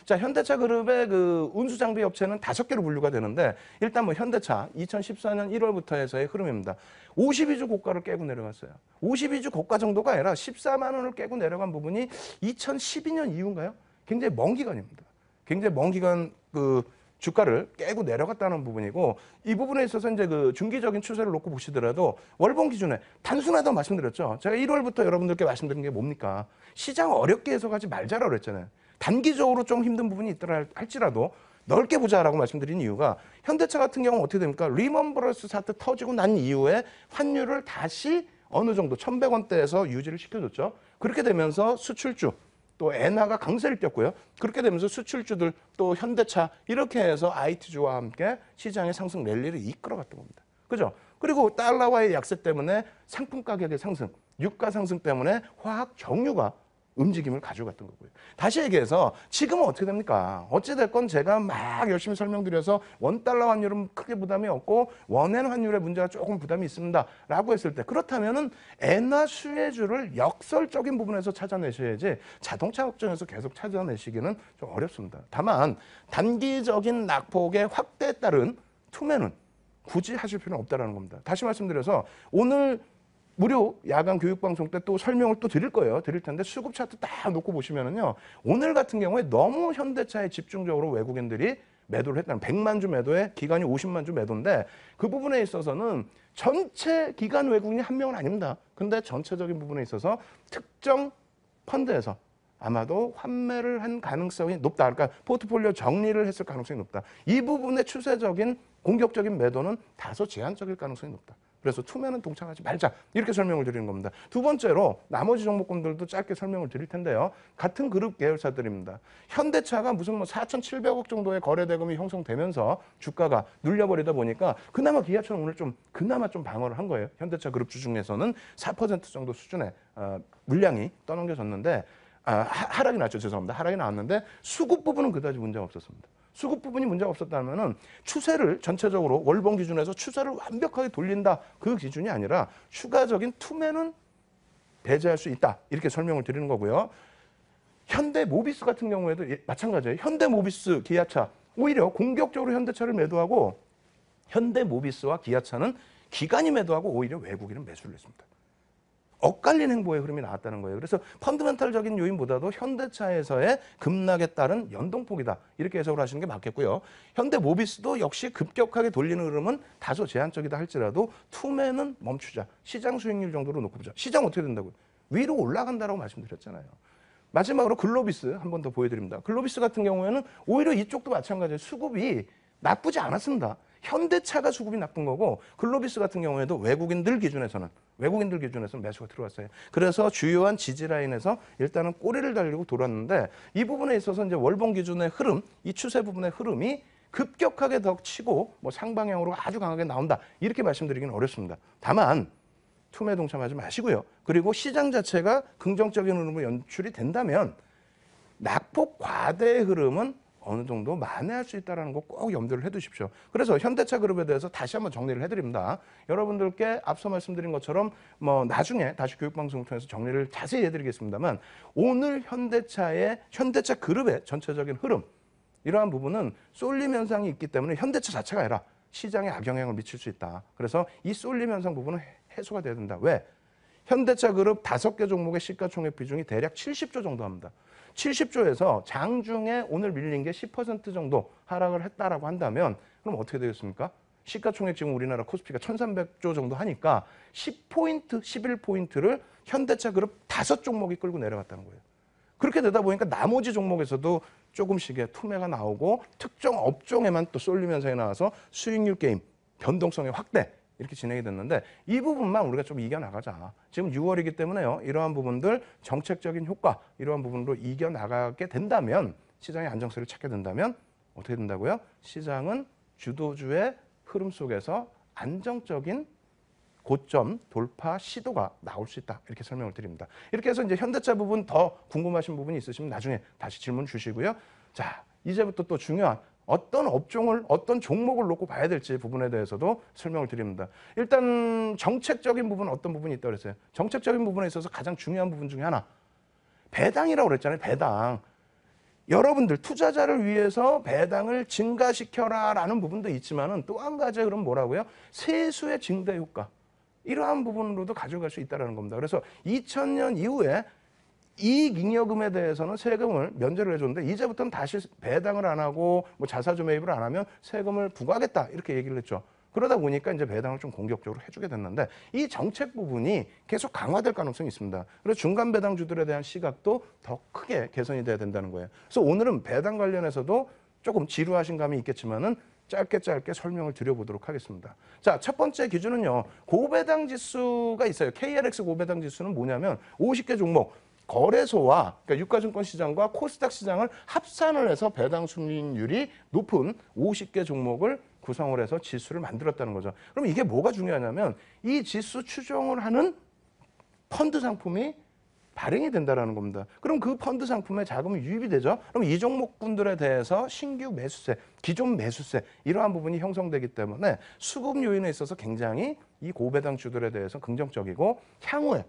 자, 현대차 그룹의 그 운수 장비 업체는 5개로 분류가 되는데 일단 뭐 현대차 2014년 1월부터 해서의 흐름입니다. 52주 고가를 깨고 내려갔어요. 52주 고가 정도가 아니라 14만 원을 깨고 내려간 부분이 2012년 이후인가요? 굉장히 먼 기간입니다. 굉장히 먼 기간 그 주가를 깨고 내려갔다는 부분이고 이 부분에 있어서 이제 그 중기적인 추세를 놓고 보시더라도 월봉 기준에 단순하다고 말씀드렸죠. 제가 1월부터 여러분들께 말씀드린 게 뭡니까? 시장 어렵게 해석하지 말자라고 그랬잖아요. 단기적으로 좀 힘든 부분이 있더라 할지라도 넓게 보자라고 말씀드린 이유가 현대차 같은 경우는 어떻게 됩니까? 리먼 브러스 사태 터지고 난 이후에 환율을 다시 어느 정도 1,100원대에서 유지를 시켜줬죠. 그렇게 되면서 수출주 또 엔화가 강세를 띄었고요. 그렇게 되면서 수출주들 또 현대차 이렇게 해서 IT주와 함께 시장의 상승 랠리를 이끌어갔던 겁니다. 그죠? 그리고 달러와의 약세 때문에 상품 가격의 상승, 유가 상승 때문에 화학 정유가 움직임을 가져갔던 거고요. 다시 얘기해서 지금은 어떻게 됩니까? 어찌됐건 제가 막 열심히 설명드려서 원달러 환율은 크게 부담이 없고 원엔 환율의 문제가 조금 부담이 있습니다. 라고 했을 때 그렇다면은 엔화 수혜주를 역설적인 부분에서 찾아내셔야지 자동차 업종에서 계속 찾아내시기는 좀 어렵습니다. 다만 단기적인 낙폭의 확대에 따른 투매는 굳이 하실 필요는 없다는 겁니다. 다시 말씀드려서 오늘 무료 야간 교육방송 때 또 설명을 또 드릴 거예요. 드릴 텐데 수급 차트 딱 놓고 보시면은요. 오늘 같은 경우에 너무 현대차에 집중적으로 외국인들이 매도를 했다는 100만 주 매도에 기간이 50만 주 매도인데 그 부분에 있어서는 전체 기간 외국인이 한 명은 아닙니다. 근데 전체적인 부분에 있어서 특정 펀드에서 아마도 환매를 한 가능성이 높다. 그러니까 포트폴리오 정리를 했을 가능성이 높다. 이 부분의 추세적인 공격적인 매도는 다소 제한적일 가능성이 높다. 그래서 투매는 동참하지 말자 이렇게 설명을 드리는 겁니다. 두 번째로 나머지 종목군들도 짧게 설명을 드릴 텐데요. 같은 그룹 계열사들입니다. 현대차가 무슨 뭐 4,700억 정도의 거래대금이 형성되면서 주가가 눌려버리다 보니까 그나마 기아차는 오늘 좀 그나마 좀 방어를 한 거예요. 현대차 그룹주 중에서는 4% 정도 수준의 물량이 떠넘겨졌는데 하락이 났죠. 죄송합니다. 하락이 나왔는데 수급 부분은 그다지 문제가 없었습니다. 수급 부분이 문제가 없었다면은 추세를 전체적으로 월봉 기준에서 추세를 완벽하게 돌린다. 그 기준이 아니라 추가적인 투매는 배제할 수 있다. 이렇게 설명을 드리는 거고요. 현대 모비스 같은 경우에도 마찬가지예요. 현대 모비스, 기아차 오히려 공격적으로 현대차를 매도하고 현대 모비스와 기아차는 기관이 매도하고 오히려 외국인은 매수를 했습니다. 엇갈린 행보의 흐름이 나왔다는 거예요. 그래서 펀드멘탈적인 요인보다도 현대차에서의 급락에 따른 연동폭이다. 이렇게 해석을 하시는 게 맞겠고요. 현대 모비스도 역시 급격하게 돌리는 흐름은 다소 제한적이다 할지라도 투매는 멈추자. 시장 수익률 정도로 놓고 보자. 시장 어떻게 된다고요? 위로 올라간다라고 말씀드렸잖아요. 마지막으로 글로비스 한 번 더 보여드립니다. 글로비스 같은 경우에는 오히려 이쪽도 마찬가지예요. 수급이 나쁘지 않았습니다. 현대차가 수급이 나쁜 거고 글로비스 같은 경우에도 외국인들 기준에서는 매수가 들어왔어요. 그래서 주요한 지지 라인에서 일단은 꼬리를 달리고 돌았는데 이 부분에 있어서 이제 월봉 기준의 흐름, 이 추세 부분의 흐름이 급격하게 더 치고 뭐 상방향으로 아주 강하게 나온다. 이렇게 말씀드리기는 어렵습니다. 다만 투매 동참하지 마시고요. 그리고 시장 자체가 긍정적인 흐름으로 연출이 된다면 낙폭 과대의 흐름은 어느 정도 만회할 수 있다는 거 꼭 염두를 해두십시오. 그래서 현대차 그룹에 대해서 다시 한번 정리를 해드립니다. 여러분들께 앞서 말씀드린 것처럼 뭐 나중에 다시 교육방송을 통해서 정리를 자세히 해드리겠습니다만 오늘 현대차 그룹의 전체적인 흐름 이러한 부분은 쏠림 현상이 있기 때문에 현대차 자체가 아니라 시장에 악영향을 미칠 수 있다. 그래서 이 쏠림 현상 부분은 해소가 돼야 된다. 왜? 현대차 그룹 5개 종목의 시가총액 비중이 대략 70조 정도 합니다. 70조에서 장중에 오늘 밀린 게 10% 정도 하락을 했다라고 한다면 그럼 어떻게 되겠습니까? 시가총액 지금 우리나라 코스피가 1,300조 정도 하니까 10포인트, 11포인트를 현대차 그룹 5종목이 끌고 내려갔다는 거예요. 그렇게 되다 보니까 나머지 종목에서도 조금씩의 투매가 나오고 특정 업종에만 또 쏠림 현상이 나와서 수익률 게임, 변동성의 확대 이렇게 진행이 됐는데 이 부분만 우리가 좀 이겨나가자. 지금 6월이기 때문에요. 이러한 부분들 정책적인 효과 이러한 부분으로 이겨나가게 된다면 시장의 안정세를 찾게 된다면 어떻게 된다고요? 시장은 주도주의 흐름 속에서 안정적인 고점 돌파 시도가 나올 수 있다. 이렇게 설명을 드립니다. 이렇게 해서 이제 현대차 부분 더 궁금하신 부분이 있으시면 나중에 다시 질문 주시고요. 자, 이제부터 또 중요한 어떤 업종을 어떤 종목을 놓고 봐야 될지 부분에 대해서도 설명을 드립니다. 일단 정책적인 부분 어떤 부분이 있다고 그랬어요. 정책적인 부분에 있어서 가장 중요한 부분 중에 하나. 배당이라고 그랬잖아요. 배당. 여러분들 투자자를 위해서 배당을 증가시켜라라는 부분도 있지만은 또 한 가지 그럼 뭐라고요? 세수의 증대 효과. 이러한 부분으로도 가져갈 수 있다는 겁니다. 그래서 2000년 이후에 이익잉여금에 대해서는 세금을 면제를 해줬는데 이제부터는 다시 배당을 안 하고 뭐 자사주 매입을 안 하면 세금을 부과하겠다 이렇게 얘기를 했죠. 그러다 보니까 이제 배당을 좀 공격적으로 해주게 됐는데 이 정책 부분이 계속 강화될 가능성이 있습니다. 그래서 중간 배당주들에 대한 시각도 더 크게 개선이 돼야 된다는 거예요. 그래서 오늘은 배당 관련해서도 조금 지루하신 감이 있겠지만은 짧게 설명을 드려보도록 하겠습니다. 자, 첫 번째 기준은요. 고배당 지수가 있어요. KRX 고배당 지수는 뭐냐면 50개 종목 거래소와 그러니까 유가증권 시장과 코스닥 시장을 합산을 해서 배당 수익률이 높은 50개 종목을 구성을 해서 지수를 만들었다는 거죠. 그럼 이게 뭐가 중요하냐면 이 지수 추종을 하는 펀드 상품이 발행이 된다는 겁니다. 그럼 그 펀드 상품에 자금이 유입이 되죠. 그럼 이 종목군들에 대해서 신규 매수세, 기존 매수세 이러한 부분이 형성되기 때문에 수급 요인에 있어서 굉장히 이 고배당주들에 대해서 긍정적이고 향후에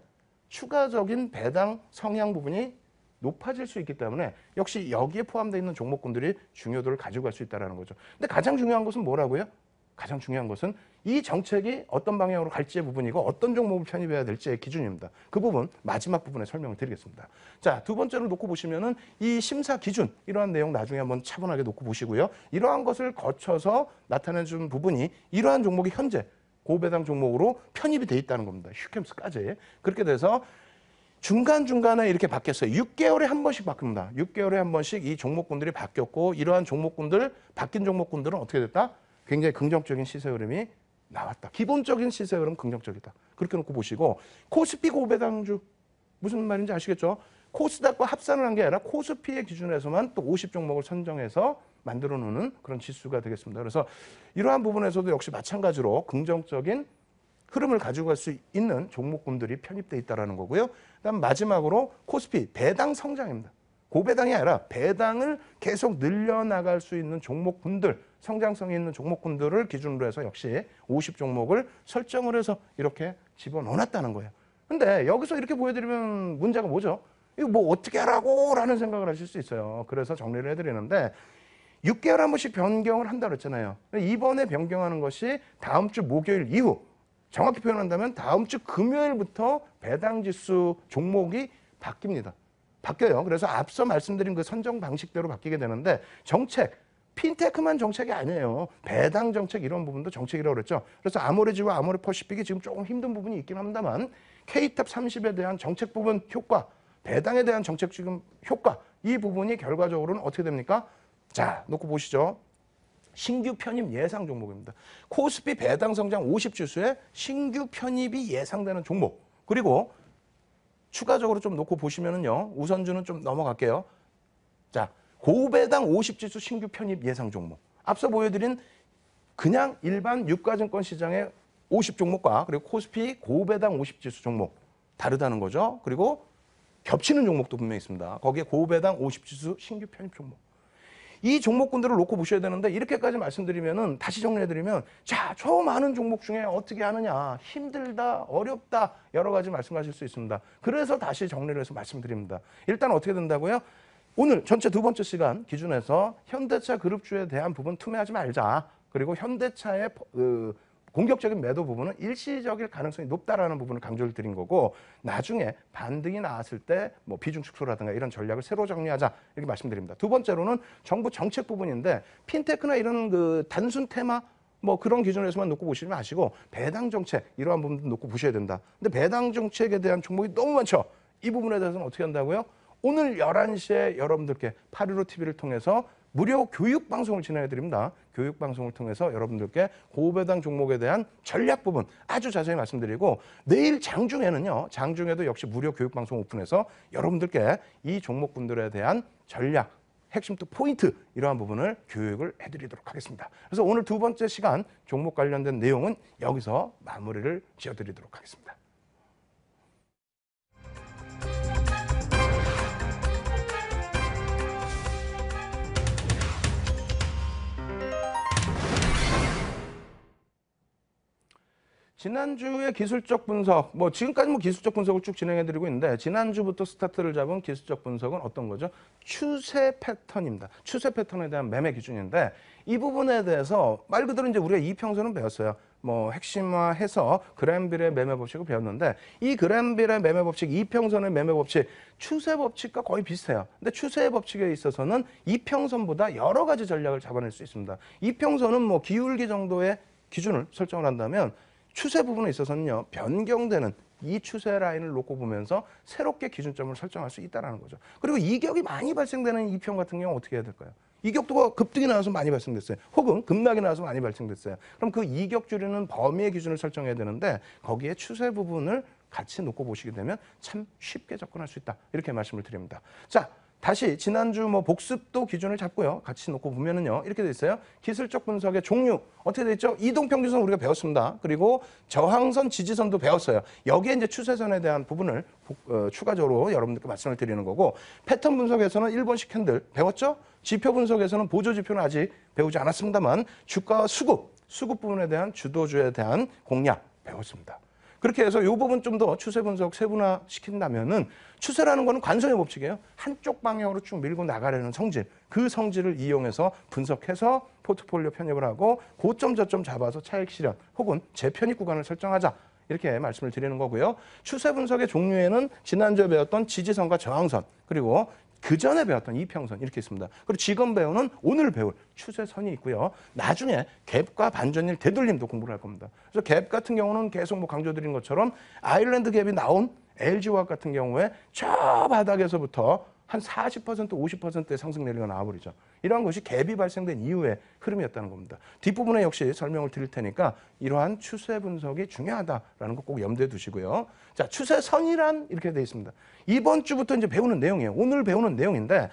추가적인 배당 성향 부분이 높아질 수 있기 때문에 역시 여기에 포함되어 있는 종목군들이 중요도를 가져갈 수 있다는 거죠. 근데 가장 중요한 것은 뭐라고요? 가장 중요한 것은 이 정책이 어떤 방향으로 갈지의 부분이고 어떤 종목을 편입해야 될지의 기준입니다. 그 부분 마지막 부분에 설명을 드리겠습니다. 자, 두 번째로 놓고 보시면은 이 심사 기준 이러한 내용 나중에 한번 차분하게 놓고 보시고요. 이러한 것을 거쳐서 나타내 준 부분이 이러한 종목이 현재 고배당 종목으로 편입이 돼 있다는 겁니다. 휴캠스까지. 그렇게 돼서 중간중간에 이렇게 바뀌었어요. 6개월에 한 번씩 바뀝니다. 6개월에 한 번씩 이 종목군들이 바뀌었고 이러한 종목군들, 바뀐 종목군들은 어떻게 됐다? 굉장히 긍정적인 시세 흐름이 나왔다. 기본적인 시세 흐름 긍정적이다. 그렇게 놓고 보시고 코스피 고배당주 무슨 말인지 아시겠죠? 코스닥과 합산을 한 게 아니라 코스피의 기준에서만 또 50종목을 선정해서 만들어 놓는 그런 지수가 되겠습니다. 그래서 이러한 부분에서도 역시 마찬가지로 긍정적인 흐름을 가지고 갈 수 있는 종목군들이 편입돼 있다는 거고요. 그다음 마지막으로 코스피 배당 성장입니다. 고배당이 아니라 배당을 계속 늘려나갈 수 있는 종목군들, 성장성이 있는 종목군들을 기준으로 해서 역시 50종목을 설정을 해서 이렇게 집어넣어놨다는 거예요. 근데 여기서 이렇게 보여드리면 문제가 뭐죠? 이거 뭐 어떻게 하라고? 라는 생각을 하실 수 있어요. 그래서 정리를 해드리는데 6개월에 한 번씩 변경을 한다고 했잖아요. 이번에 변경하는 것이 다음 주 목요일 이후, 정확히 표현한다면 다음 주 금요일부터 배당지수 종목이 바뀝니다. 바뀌어요. 그래서 앞서 말씀드린 그 선정 방식대로 바뀌게 되는데 정책, 핀테크만 정책이 아니에요. 배당 정책 이런 부분도 정책이라고 그랬죠. 그래서 아모레지와 아모레퍼시픽이 지금 조금 힘든 부분이 있긴 합니다만 K탑 30에 대한 정책 부분 효과, 배당에 대한 정책 지금 효과 이 부분이 결과적으로는 어떻게 됩니까? 자, 놓고 보시죠. 신규 편입 예상 종목입니다. 코스피 배당 성장 50지수에 신규 편입이 예상되는 종목. 그리고 추가적으로 좀 놓고 보시면은요. 우선주는 좀 넘어갈게요. 자, 고배당 50지수 신규 편입 예상 종목. 앞서 보여드린 그냥 일반 유가증권 시장의 50종목과 그리고 코스피 고배당 50지수 종목 다르다는 거죠. 그리고 겹치는 종목도 분명히 있습니다. 거기에 고배당 50지수 신규 편입 종목. 이 종목군들을 놓고 보셔야 되는데 이렇게까지 말씀드리면은 다시 정리해드리면 자, 저 많은 종목 중에 어떻게 하느냐 힘들다 어렵다 여러 가지 말씀하실 수 있습니다. 그래서 다시 정리를 해서 말씀드립니다. 일단 어떻게 된다고요? 오늘 전체 두 번째 시간 기준에서 현대차 그룹주에 대한 부분 투매하지 말자. 그리고 현대차의 공격적인 매도 부분은 일시적일 가능성이 높다라는 부분을 강조를 드린 거고 나중에 반등이 나왔을 때 뭐 비중 축소라든가 이런 전략을 새로 정리하자 이렇게 말씀드립니다. 두 번째로는 정부 정책 부분인데 핀테크나 이런 그 단순 테마 뭐 그런 기준에서만 놓고 보시지 마시고 배당 정책 이러한 부분도 놓고 보셔야 된다. 근데 배당 정책에 대한 종목이 너무 많죠. 이 부분에 대해서는 어떻게 한다고요? 오늘 11시에 여러분들께 815TV를 통해서 무료 교육 방송을 진행해 드립니다. 교육 방송을 통해서 여러분들께 고배당 종목에 대한 전략 부분 아주 자세히 말씀드리고 내일 장중에는요. 장중에도 역시 무료 교육 방송 오픈해서 여러분들께 이 종목군들에 대한 전략 핵심 또 포인트 이러한 부분을 교육을 해드리도록 하겠습니다. 그래서 오늘 두 번째 시간 종목 관련된 내용은 여기서 마무리를 지어드리도록 하겠습니다. 지난주의 기술적 분석, 지금까지 기술적 분석을 쭉 진행해드리고 있는데 지난주부터 스타트를 잡은 기술적 분석은 어떤 거죠? 추세 패턴입니다. 추세 패턴에 대한 매매 기준인데 이 부분에 대해서 말 그대로 이제 우리가 이평선은 배웠어요. 핵심화해서 그랜빌의 매매 법칙을 배웠는데 이 그랜빌의 매매 법칙, 이평선의 매매 법칙, 추세 법칙과 거의 비슷해요. 근데 추세 법칙에 있어서는 이평선보다 여러 가지 전략을 잡아낼 수 있습니다. 이평선은 기울기 정도의 기준을 설정을 한다면 추세 부분에 있어서는요, 변경되는 이 추세 라인을 놓고 보면서 새롭게 기준점을 설정할 수 있다는 거죠. 그리고 이격이 많이 발생되는 이평 같은 경우 어떻게 해야 될까요? 이격도 급등이 나와서 많이 발생됐어요. 혹은 급락이 나와서 많이 발생됐어요. 그럼 그 이격 줄이는 범위의 기준을 설정해야 되는데 거기에 추세 부분을 같이 놓고 보시게 되면 참 쉽게 접근할 수 있다. 이렇게 말씀을 드립니다. 자, 다시 지난주 복습도 기준을 잡고요. 같이 놓고 보면은요. 이렇게 돼 있어요. 기술적 분석의 종류 어떻게 돼 있죠? 이동평균선 우리가 배웠습니다. 그리고 저항선, 지지선도 배웠어요. 여기에 이제 추세선에 대한 부분을 추가적으로 여러분들께 말씀을 드리는 거고 패턴 분석에서는 1번씩 캔들 배웠죠? 지표 분석에서는 보조 지표는 아직 배우지 않았습니다만 주가와 수급 부분에 대한 주도주에 대한 공략 배웠습니다. 그렇게 해서 이 부분 좀 더 추세 분석 세분화 시킨다면은 추세라는 거는 관성의 법칙이에요. 한쪽 방향으로 쭉 밀고 나가려는 성질. 그 성질을 이용해서 분석해서 포트폴리오 편입을 하고 고점 저점 잡아서 차익 실현 혹은 재편입 구간을 설정하자. 이렇게 말씀을 드리는 거고요. 추세 분석의 종류에는 지난주에 배웠던 지지선과 저항선 그리고 그 전에 배웠던 이평선 이렇게 있습니다. 그리고 지금 배우는 오늘 배울 추세선이 있고요. 나중에 갭과 반전일 되돌림도 공부를 할 겁니다. 그래서 갭 같은 경우는 계속 강조드린 것처럼 아일랜드 갭이 나온 LG화학 같은 경우에 저 바닥에서부터 한 40%, 50%의 상승 내리가 나와버리죠. 이러한 것이 갭이 발생된 이후의 흐름이었다는 겁니다. 뒷부분에 역시 설명을 드릴 테니까 이러한 추세 분석이 중요하다라는 거 꼭 염두에 두시고요. 자, 추세선이란 이렇게 되어 있습니다. 이번 주부터 이제 배우는 내용이에요. 오늘 배우는 내용인데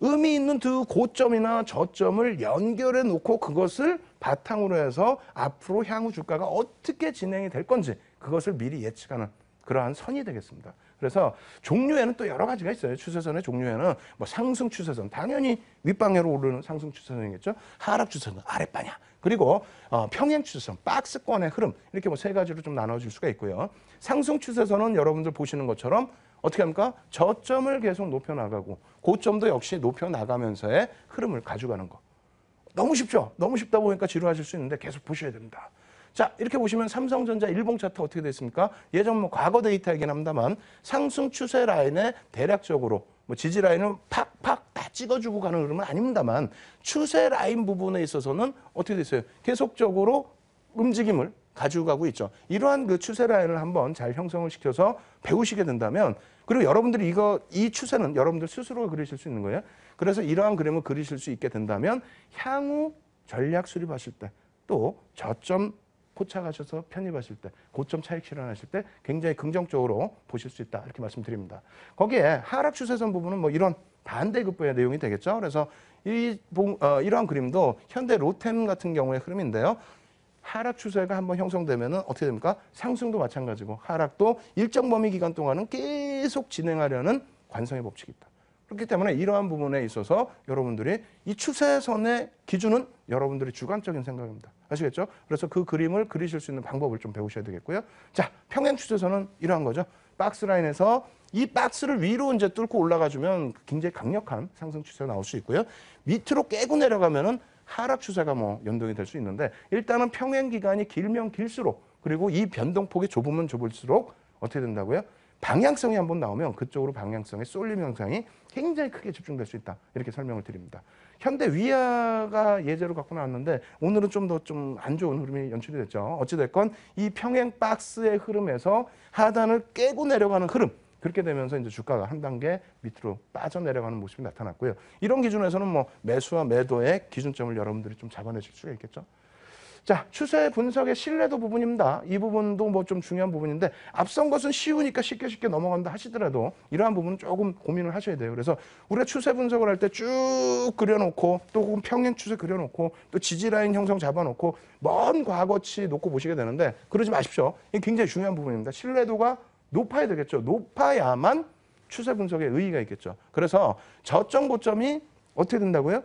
의미 있는 두 고점이나 저점을 연결해 놓고 그것을 바탕으로 해서 앞으로 향후 주가가 어떻게 진행이 될 건지 그것을 미리 예측하는 그러한 선이 되겠습니다. 그래서 종류에는 또 여러 가지가 있어요. 추세선의 종류에는 상승 추세선, 당연히 윗방향으로 오르는 상승 추세선이겠죠. 하락 추세선, 아랫방향. 그리고 평행 추세선, 박스권의 흐름 이렇게 세 가지로 좀 나눠질 수가 있고요. 상승 추세선은 여러분들 보시는 것처럼 어떻게 합니까? 저점을 계속 높여나가고 고점도 역시 높여나가면서의 흐름을 가져가는 거. 너무 쉽죠? 너무 쉽다 보니까 지루하실 수 있는데 계속 보셔야 됩니다. 자, 이렇게 보시면 삼성전자 일봉 차트 어떻게 됐습니까? 예전 과거 데이터이긴 합니다만 상승 추세 라인에 대략적으로 지지 라인을 팍팍 다 찍어주고 가는 흐름은 아닙니다만 추세 라인 부분에 있어서는 어떻게 됐어요? 계속적으로 움직임을 가지고 가고 있죠. 이러한 그 추세 라인을 한번 잘 형성을 시켜서 배우시게 된다면 그리고 여러분들이 이 추세는 여러분들 스스로 그리실 수 있는 거예요. 그래서 이러한 그림을 그리실 수 있게 된다면 향후 전략 수립하실 때 또 저점 포착하셔서 편입하실 때, 고점 차익 실현하실 때 굉장히 긍정적으로 보실 수 있다. 이렇게 말씀드립니다. 거기에 하락 추세선 부분은 이런 반대급부의 내용이 되겠죠. 그래서 이러한 그림도 현대 로템 같은 경우의 흐름인데요. 하락 추세가 한번 형성되면은 어떻게 됩니까? 상승도 마찬가지고 하락도 일정 범위 기간 동안은 계속 진행하려는 관성의 법칙이 있다. 그렇기 때문에 이러한 부분에 있어서 여러분들이 이 추세선의 기준은 여러분들이 주관적인 생각입니다. 아시겠죠? 그래서 그 그림을 그리실 수 있는 방법을 좀 배우셔야 되겠고요. 자, 평행 추세선은 이러한 거죠. 박스 라인에서 이 박스를 위로 이제 뚫고 올라가 주면 굉장히 강력한 상승 추세가 나올 수 있고요. 밑으로 깨고 내려가면은 하락 추세가 연동이 될 수 있는데 일단은 평행 기간이 길면 길수록 그리고 이 변동폭이 좁으면 좁을수록 어떻게 된다고요? 방향성이 한번 나오면 그쪽으로 방향성의 쏠림 현상이 굉장히 크게 집중될 수 있다. 이렇게 설명을 드립니다. 현대 위아가 예제로 갖고 나왔는데 오늘은 좀 더 좀 안 좋은 흐름이 연출이 됐죠. 어찌됐건 이 평행 박스의 흐름에서 하단을 깨고 내려가는 흐름. 그렇게 되면서 이제 주가가 한 단계 밑으로 빠져내려가는 모습이 나타났고요. 이런 기준에서는 매수와 매도의 기준점을 여러분들이 좀 잡아내실 수가 있겠죠. 자, 추세 분석의 신뢰도 부분입니다. 이 부분도 뭐 좀 중요한 부분인데 앞선 것은 쉬우니까 쉽게 넘어간다 하시더라도 이러한 부분은 조금 고민을 하셔야 돼요. 그래서 우리가 추세 분석을 할 때 쭉 그려놓고 또 혹은 평행 추세 그려놓고 또 지지라인 형성 잡아놓고 먼 과거치 놓고 보시게 되는데 그러지 마십시오. 이게 굉장히 중요한 부분입니다. 신뢰도가 높아야 되겠죠. 높아야만 추세 분석에 의의가 있겠죠. 그래서 저점 고점이 어떻게 된다고요?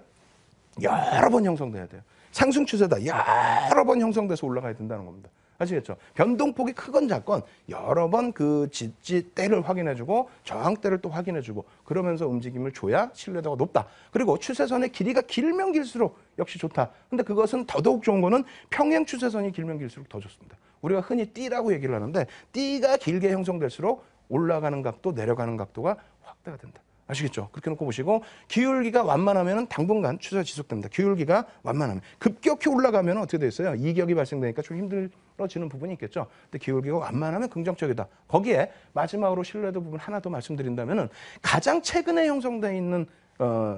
여러 번 형성돼야 돼요. 상승 추세다. 여러 번 형성돼서 올라가야 된다는 겁니다. 아시겠죠? 변동폭이 크건 작건 여러 번 그 지지대를 확인해주고 저항대를 또 확인해주고 그러면서 움직임을 줘야 신뢰도가 높다. 그리고 추세선의 길이가 길면 길수록 역시 좋다. 근데 그것은 더더욱 좋은 거는 평행 추세선이 길면 길수록 더 좋습니다. 우리가 흔히 띠라고 얘기를 하는데 띠가 길게 형성될수록 올라가는 각도, 내려가는 각도가 확대가 된다. 아시겠죠? 그렇게 놓고 보시고 기울기가 완만하면 당분간 추세가 지속됩니다. 기울기가 완만하면. 급격히 올라가면 어떻게 돼 있어요? 이격이 발생되니까 좀 힘들어지는 부분이 있겠죠. 근데 기울기가 완만하면 긍정적이다. 거기에 마지막으로 신뢰도 부분 하나 더 말씀드린다면 가장 최근에 형성되어 있는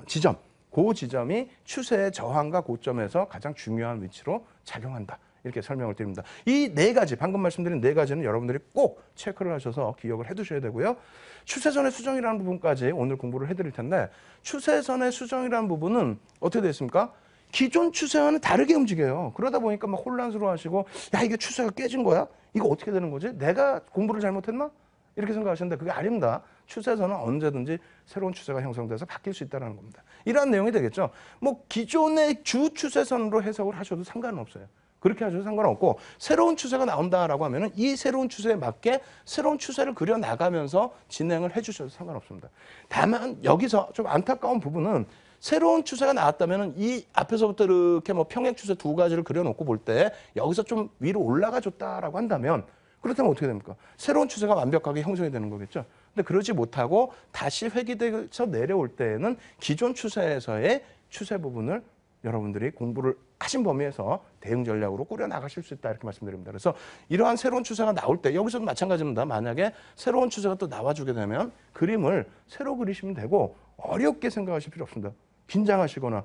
지점, 그 지점이 추세의 저항과 고점에서 가장 중요한 위치로 작용한다. 이렇게 설명을 드립니다. 이 네 가지, 방금 말씀드린 네 가지는 여러분들이 꼭 체크를 하셔서 기억을 해두셔야 되고요. 추세선의 수정이라는 부분까지 오늘 공부를 해드릴 텐데 추세선의 수정이라는 부분은 어떻게 되어 있습니까? 기존 추세와는 다르게 움직여요. 그러다 보니까 막 혼란스러워하시고 야 이게 추세가 깨진 거야? 이거 어떻게 되는 거지? 내가 공부를 잘못했나? 이렇게 생각하시는데 그게 아닙니다. 추세선은 언제든지 새로운 추세가 형성돼서 바뀔 수 있다는 겁니다. 이러한 내용이 되겠죠. 뭐 기존의 주 추세선으로 해석을 하셔도 상관은 없어요. 그렇게 하셔도 상관없고 새로운 추세가 나온다라고 하면은 이 새로운 추세에 맞게 새로운 추세를 그려 나가면서 진행을 해주셔도 상관없습니다. 다만 여기서 좀 안타까운 부분은 새로운 추세가 나왔다면은 이 앞에서부터 이렇게 뭐 평행 추세 두 가지를 그려놓고 볼 때 여기서 좀 위로 올라가 줬다라고 한다면 그렇다면 어떻게 됩니까? 새로운 추세가 완벽하게 형성이 되는 거겠죠. 근데 그러지 못하고 다시 회귀돼서 내려올 때에는 기존 추세에서의 추세 부분을 여러분들이 공부를 하신 범위에서 대응 전략으로 꾸려 나가실 수 있다 이렇게 말씀드립니다. 그래서 이러한 새로운 추세가 나올 때 여기서도 마찬가지입니다. 만약에 새로운 추세가 또 나와주게 되면 그림을 새로 그리시면 되고 어렵게 생각하실 필요 없습니다. 긴장하시거나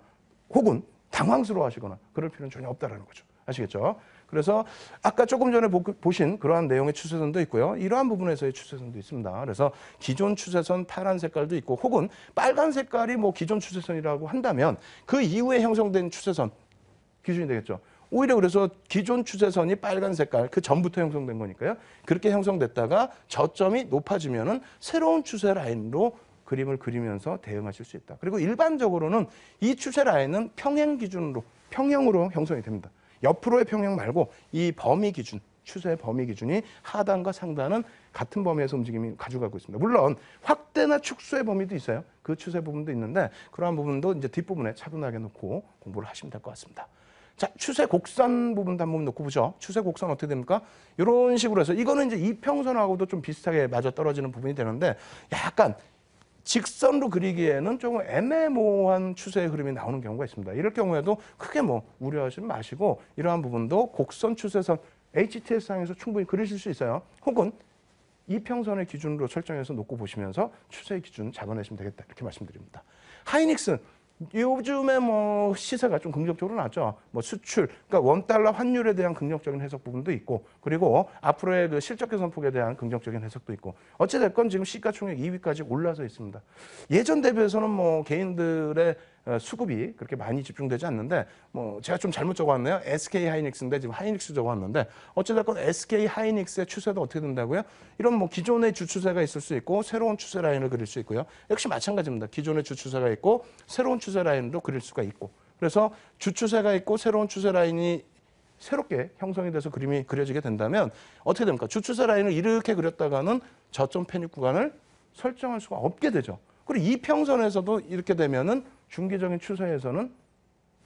혹은 당황스러워하시거나 그럴 필요는 전혀 없다라는 거죠. 아시겠죠? 그래서 아까 조금 전에 보신 그러한 내용의 추세선도 있고요. 이러한 부분에서의 추세선도 있습니다. 그래서 기존 추세선 파란 색깔도 있고 혹은 빨간 색깔이 뭐 기존 추세선이라고 한다면 그 이후에 형성된 추세선 기준이 되겠죠. 오히려 그래서 기존 추세선이 빨간 색깔 그 전부터 형성된 거니까요. 그렇게 형성됐다가 저점이 높아지면은 새로운 추세 라인으로 그림을 그리면서 대응하실 수 있다. 그리고 일반적으로는 이 추세 라인은 평행 기준으로 평형으로 형성이 됩니다. 옆으로의 평형 말고 이 범위 기준, 추세의 범위 기준이 하단과 상단은 같은 범위에서 움직임이 가져가고 있습니다. 물론 확대나 축소의 범위도 있어요. 그 추세 부분도 있는데 그러한 부분도 이제 뒷부분에 차분하게 놓고 공부를 하시면 될 것 같습니다. 자, 추세 곡선 부분도 한번 놓고 보죠. 추세 곡선 어떻게 됩니까? 이런 식으로 해서 이거는 이제 이평선하고도 좀 비슷하게 맞아 떨어지는 부분이 되는데 약간 직선으로 그리기에는 조금 애매모호한 추세의 흐름이 나오는 경우가 있습니다. 이럴 경우에도 크게 뭐 우려하지 마시고 이러한 부분도 곡선 추세선 HTS상에서 충분히 그리실 수 있어요. 혹은 이평선의 기준으로 설정해서 놓고 보시면서 추세의 기준 잡아내시면 되겠다 이렇게 말씀드립니다. 하이닉스 요즘에 뭐 시세가 좀 긍정적으로 나왔죠. 뭐 수출, 그러니까 원달러 환율에 대한 긍정적인 해석 부분도 있고, 그리고 앞으로의 그 실적 개선폭에 대한 긍정적인 해석도 있고, 어찌됐건 지금 시가총액 2위까지 올라서 있습니다. 예전 대비해서는 뭐 개인들의 수급이 그렇게 많이 집중되지 않는데, 뭐 제가 좀 잘못 적어왔네요. SK 하이닉스인데 지금 하이닉스 적어왔는데, 어찌됐건 SK 하이닉스의 추세도 어떻게 된다고요? 이런 뭐 기존의 주추세가 있을 수 있고, 새로운 추세 라인을 그릴 수 있고요. 역시 마찬가지입니다. 기존의 주추세가 있고, 새로운 추세 라인도 그릴 수가 있고, 그래서 주추세가 있고 새로운 추세 라인이 새롭게 형성이 돼서 그림이 그려지게 된다면 어떻게 됩니까? 주추세 라인을 이렇게 그렸다가는 저점 편입 구간을 설정할 수가 없게 되죠. 그리고 이평선에서도 이렇게 되면은 중기적인 추세에서는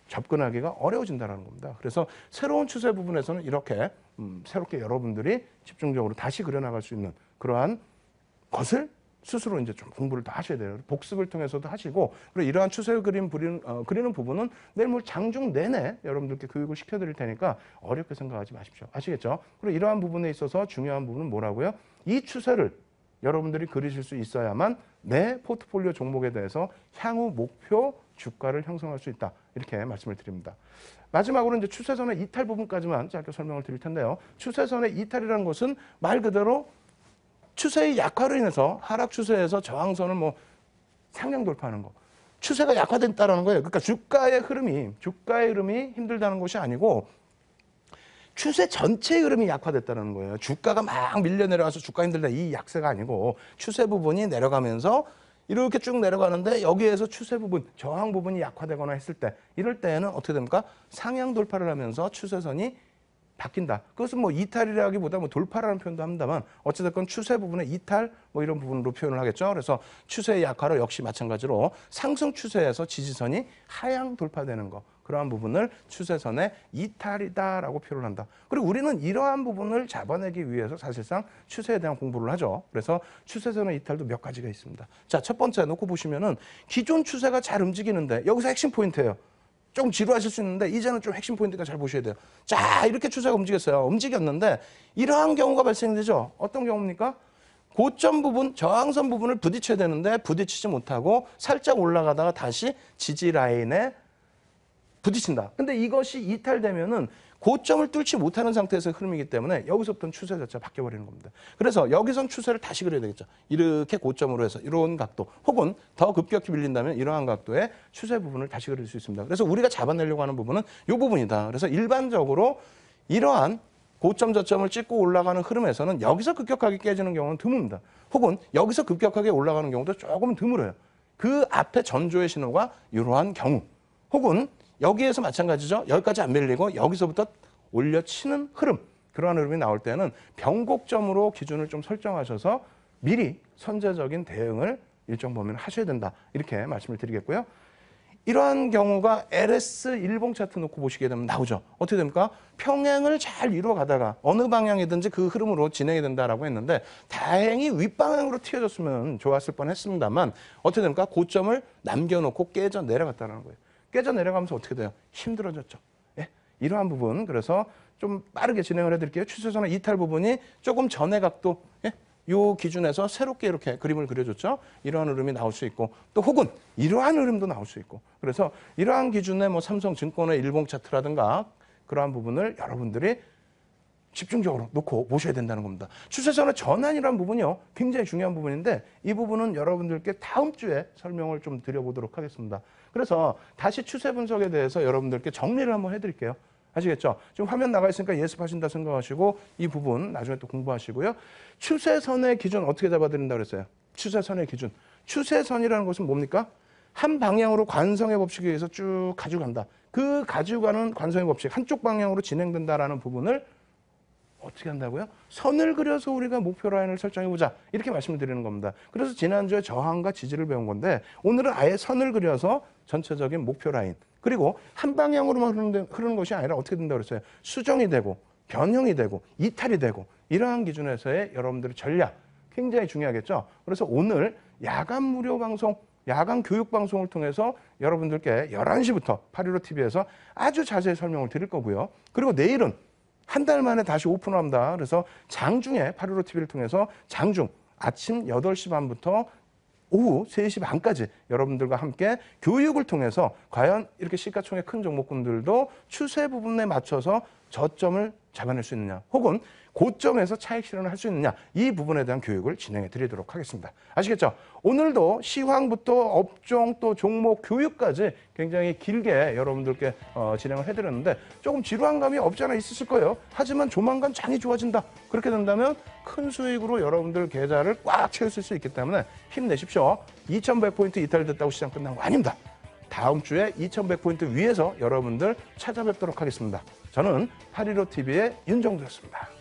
접근하기가 어려워진다는 겁니다. 그래서 새로운 추세 부분에서는 이렇게 새롭게 여러분들이 집중적으로 다시 그려나갈 수 있는 그러한 것을 스스로 이제 좀 공부를 더 하셔야 돼요. 복습을 통해서도 하시고, 그리고 이러한 추세 그림 그리는 부분은 내일 뭐 장중 내내 여러분들께 교육을 시켜드릴 테니까 어렵게 생각하지 마십시오. 아시겠죠? 그리고 이러한 부분에 있어서 중요한 부분은 뭐라고요? 이 추세를 여러분들이 그리실 수 있어야만 내 포트폴리오 종목에 대해서 향후 목표 주가를 형성할 수 있다. 이렇게 말씀을 드립니다. 마지막으로 이제 추세선의 이탈 부분까지만 짧게 설명을 드릴 텐데요. 추세선의 이탈이라는 것은 말 그대로 추세의 약화로 인해서 하락 추세에서 저항선을 뭐 상향 돌파하는 거. 추세가 약화됐다라는 거예요. 그러니까 주가의 흐름이 힘들다는 것이 아니고 추세 전체의 흐름이 약화됐다는 거예요. 주가가 막 밀려 내려가서 주가 힘들다 이 약세가 아니고 추세 부분이 내려가면서 이렇게 쭉 내려가는데 여기에서 추세 부분, 저항 부분이 약화되거나 했을 때 이럴 때에는 어떻게 됩니까? 상향 돌파를 하면서 추세선이 바뀐다. 그것은 뭐 이탈이라기보다 뭐 돌파라는 표현도 합니다만 어찌됐건 추세 부분의 이탈 뭐 이런 부분으로 표현을 하겠죠. 그래서 추세의 약화로 역시 마찬가지로 상승 추세에서 지지선이 하향 돌파되는 거. 그러한 부분을 추세선의 이탈이다라고 표현을 한다. 그리고 우리는 이러한 부분을 잡아내기 위해서 사실상 추세에 대한 공부를 하죠. 그래서 추세선의 이탈도 몇 가지가 있습니다. 자, 첫 번째 놓고 보시면은 기존 추세가 잘 움직이는데 여기서 핵심 포인트예요. 조금 지루하실 수 있는데 이제는 좀 핵심 포인트가 잘 보셔야 돼요. 자, 이렇게 추세가 움직였어요. 움직였는데 이러한 경우가 발생되죠. 어떤 경우입니까? 고점 부분, 저항선 부분을 부딪혀야 되는데 부딪히지 못하고 살짝 올라가다가 다시 지지 라인에 부딪힌다. 근데 이것이 이탈되면은 고점을 뚫지 못하는 상태에서 흐름이기 때문에 여기서부터는 추세 자체가 바뀌어버리는 겁니다. 그래서 여기선 추세를 다시 그려야 되겠죠. 이렇게 고점으로 해서 이런 각도 혹은 더 급격히 밀린다면 이러한 각도의 추세 부분을 다시 그릴 수 있습니다. 그래서 우리가 잡아내려고 하는 부분은 이 부분이다. 그래서 일반적으로 이러한 고점 저점을 찍고 올라가는 흐름에서는 여기서 급격하게 깨지는 경우는 드뭅니다. 혹은 여기서 급격하게 올라가는 경우도 조금 드물어요. 그 앞에 전조의 신호가 이러한 경우 혹은 여기에서 마찬가지죠. 여기까지 안 밀리고 여기서부터 올려치는 흐름. 그러한 흐름이 나올 때는 변곡점으로 기준을 좀 설정하셔서 미리 선제적인 대응을 일정 범위는 하셔야 된다. 이렇게 말씀을 드리겠고요. 이러한 경우가 LS 일봉 차트 놓고 보시게 되면 나오죠. 어떻게 됩니까? 평행을 잘 이루어가다가 어느 방향이든지 그 흐름으로 진행이 된다라고 했는데 다행히 윗방향으로 튀어졌으면 좋았을 뻔했습니다만 어떻게 됩니까? 고점을 남겨놓고 깨져 내려갔다는 거예요. 깨져 내려가면서 어떻게 돼요? 힘들어졌죠. 예? 이러한 부분 그래서 좀 빠르게 진행을 해드릴게요. 추세선의 이탈 부분이 조금 전의 각도 예? 요 기준에서 새롭게 이렇게 그림을 그려줬죠. 이러한 흐름이 나올 수 있고 또 혹은 이러한 흐름도 나올 수 있고 그래서 이러한 기준의 뭐 삼성증권의 일봉 차트라든가 그러한 부분을 여러분들이 집중적으로 놓고 보셔야 된다는 겁니다. 추세선의 전환이라는 부분이요. 굉장히 중요한 부분인데 이 부분은 여러분들께 다음 주에 설명을 좀 드려보도록 하겠습니다. 그래서 다시 추세 분석에 대해서 여러분들께 정리를 한번 해드릴게요. 아시겠죠? 지금 화면 나가 있으니까 예습하신다 생각하시고 이 부분 나중에 또 공부하시고요. 추세선의 기준 어떻게 잡아드린다고 그랬어요? 추세선의 기준. 추세선이라는 것은 뭡니까? 한 방향으로 관성의 법칙에 의해서 쭉 가져간다. 그 가져가는 관성의 법칙, 한쪽 방향으로 진행된다라는 부분을 어떻게 한다고요? 선을 그려서 우리가 목표 라인을 설정해보자. 이렇게 말씀을 드리는 겁니다. 그래서 지난주에 저항과 지지를 배운 건데 오늘은 아예 선을 그려서 전체적인 목표 라인 그리고 한 방향으로만 흐르는 것이 아니라 어떻게 된다고 그랬어요? 수정이 되고 변형이 되고 이탈이 되고 이러한 기준에서의 여러분들의 전략 굉장히 중요하겠죠. 그래서 오늘 야간 무료 방송 야간 교육 방송을 통해서 여러분들께 11시부터 815TV에서 아주 자세히 설명을 드릴 거고요. 그리고 내일은 한 달 만에 다시 오픈을 합니다. 그래서 장중에 815TV를 통해서 장중 아침 8시 반부터 오후 3시 반까지 여러분들과 함께 교육을 통해서 과연 이렇게 시가총액 큰 종목군들도 추세 부분에 맞춰서 저점을 잡아낼 수 있느냐 혹은 고점에서 차익 실현을 할 수 있느냐 이 부분에 대한 교육을 진행해 드리도록 하겠습니다. 아시겠죠? 오늘도 시황부터 업종 또 종목 교육까지 굉장히 길게 여러분들께 진행을 해드렸는데 조금 지루한 감이 없지 않아 있으실 거예요. 하지만 조만간 장이 좋아진다. 그렇게 된다면 큰 수익으로 여러분들 계좌를 꽉 채우실 수 있기 때문에 힘내십시오. 2100포인트 이탈됐다고 시장 끝난 거 아닙니다. 다음 주에 2100포인트 위에서 여러분들 찾아뵙도록 하겠습니다. 저는 815TV의 윤정두였습니다.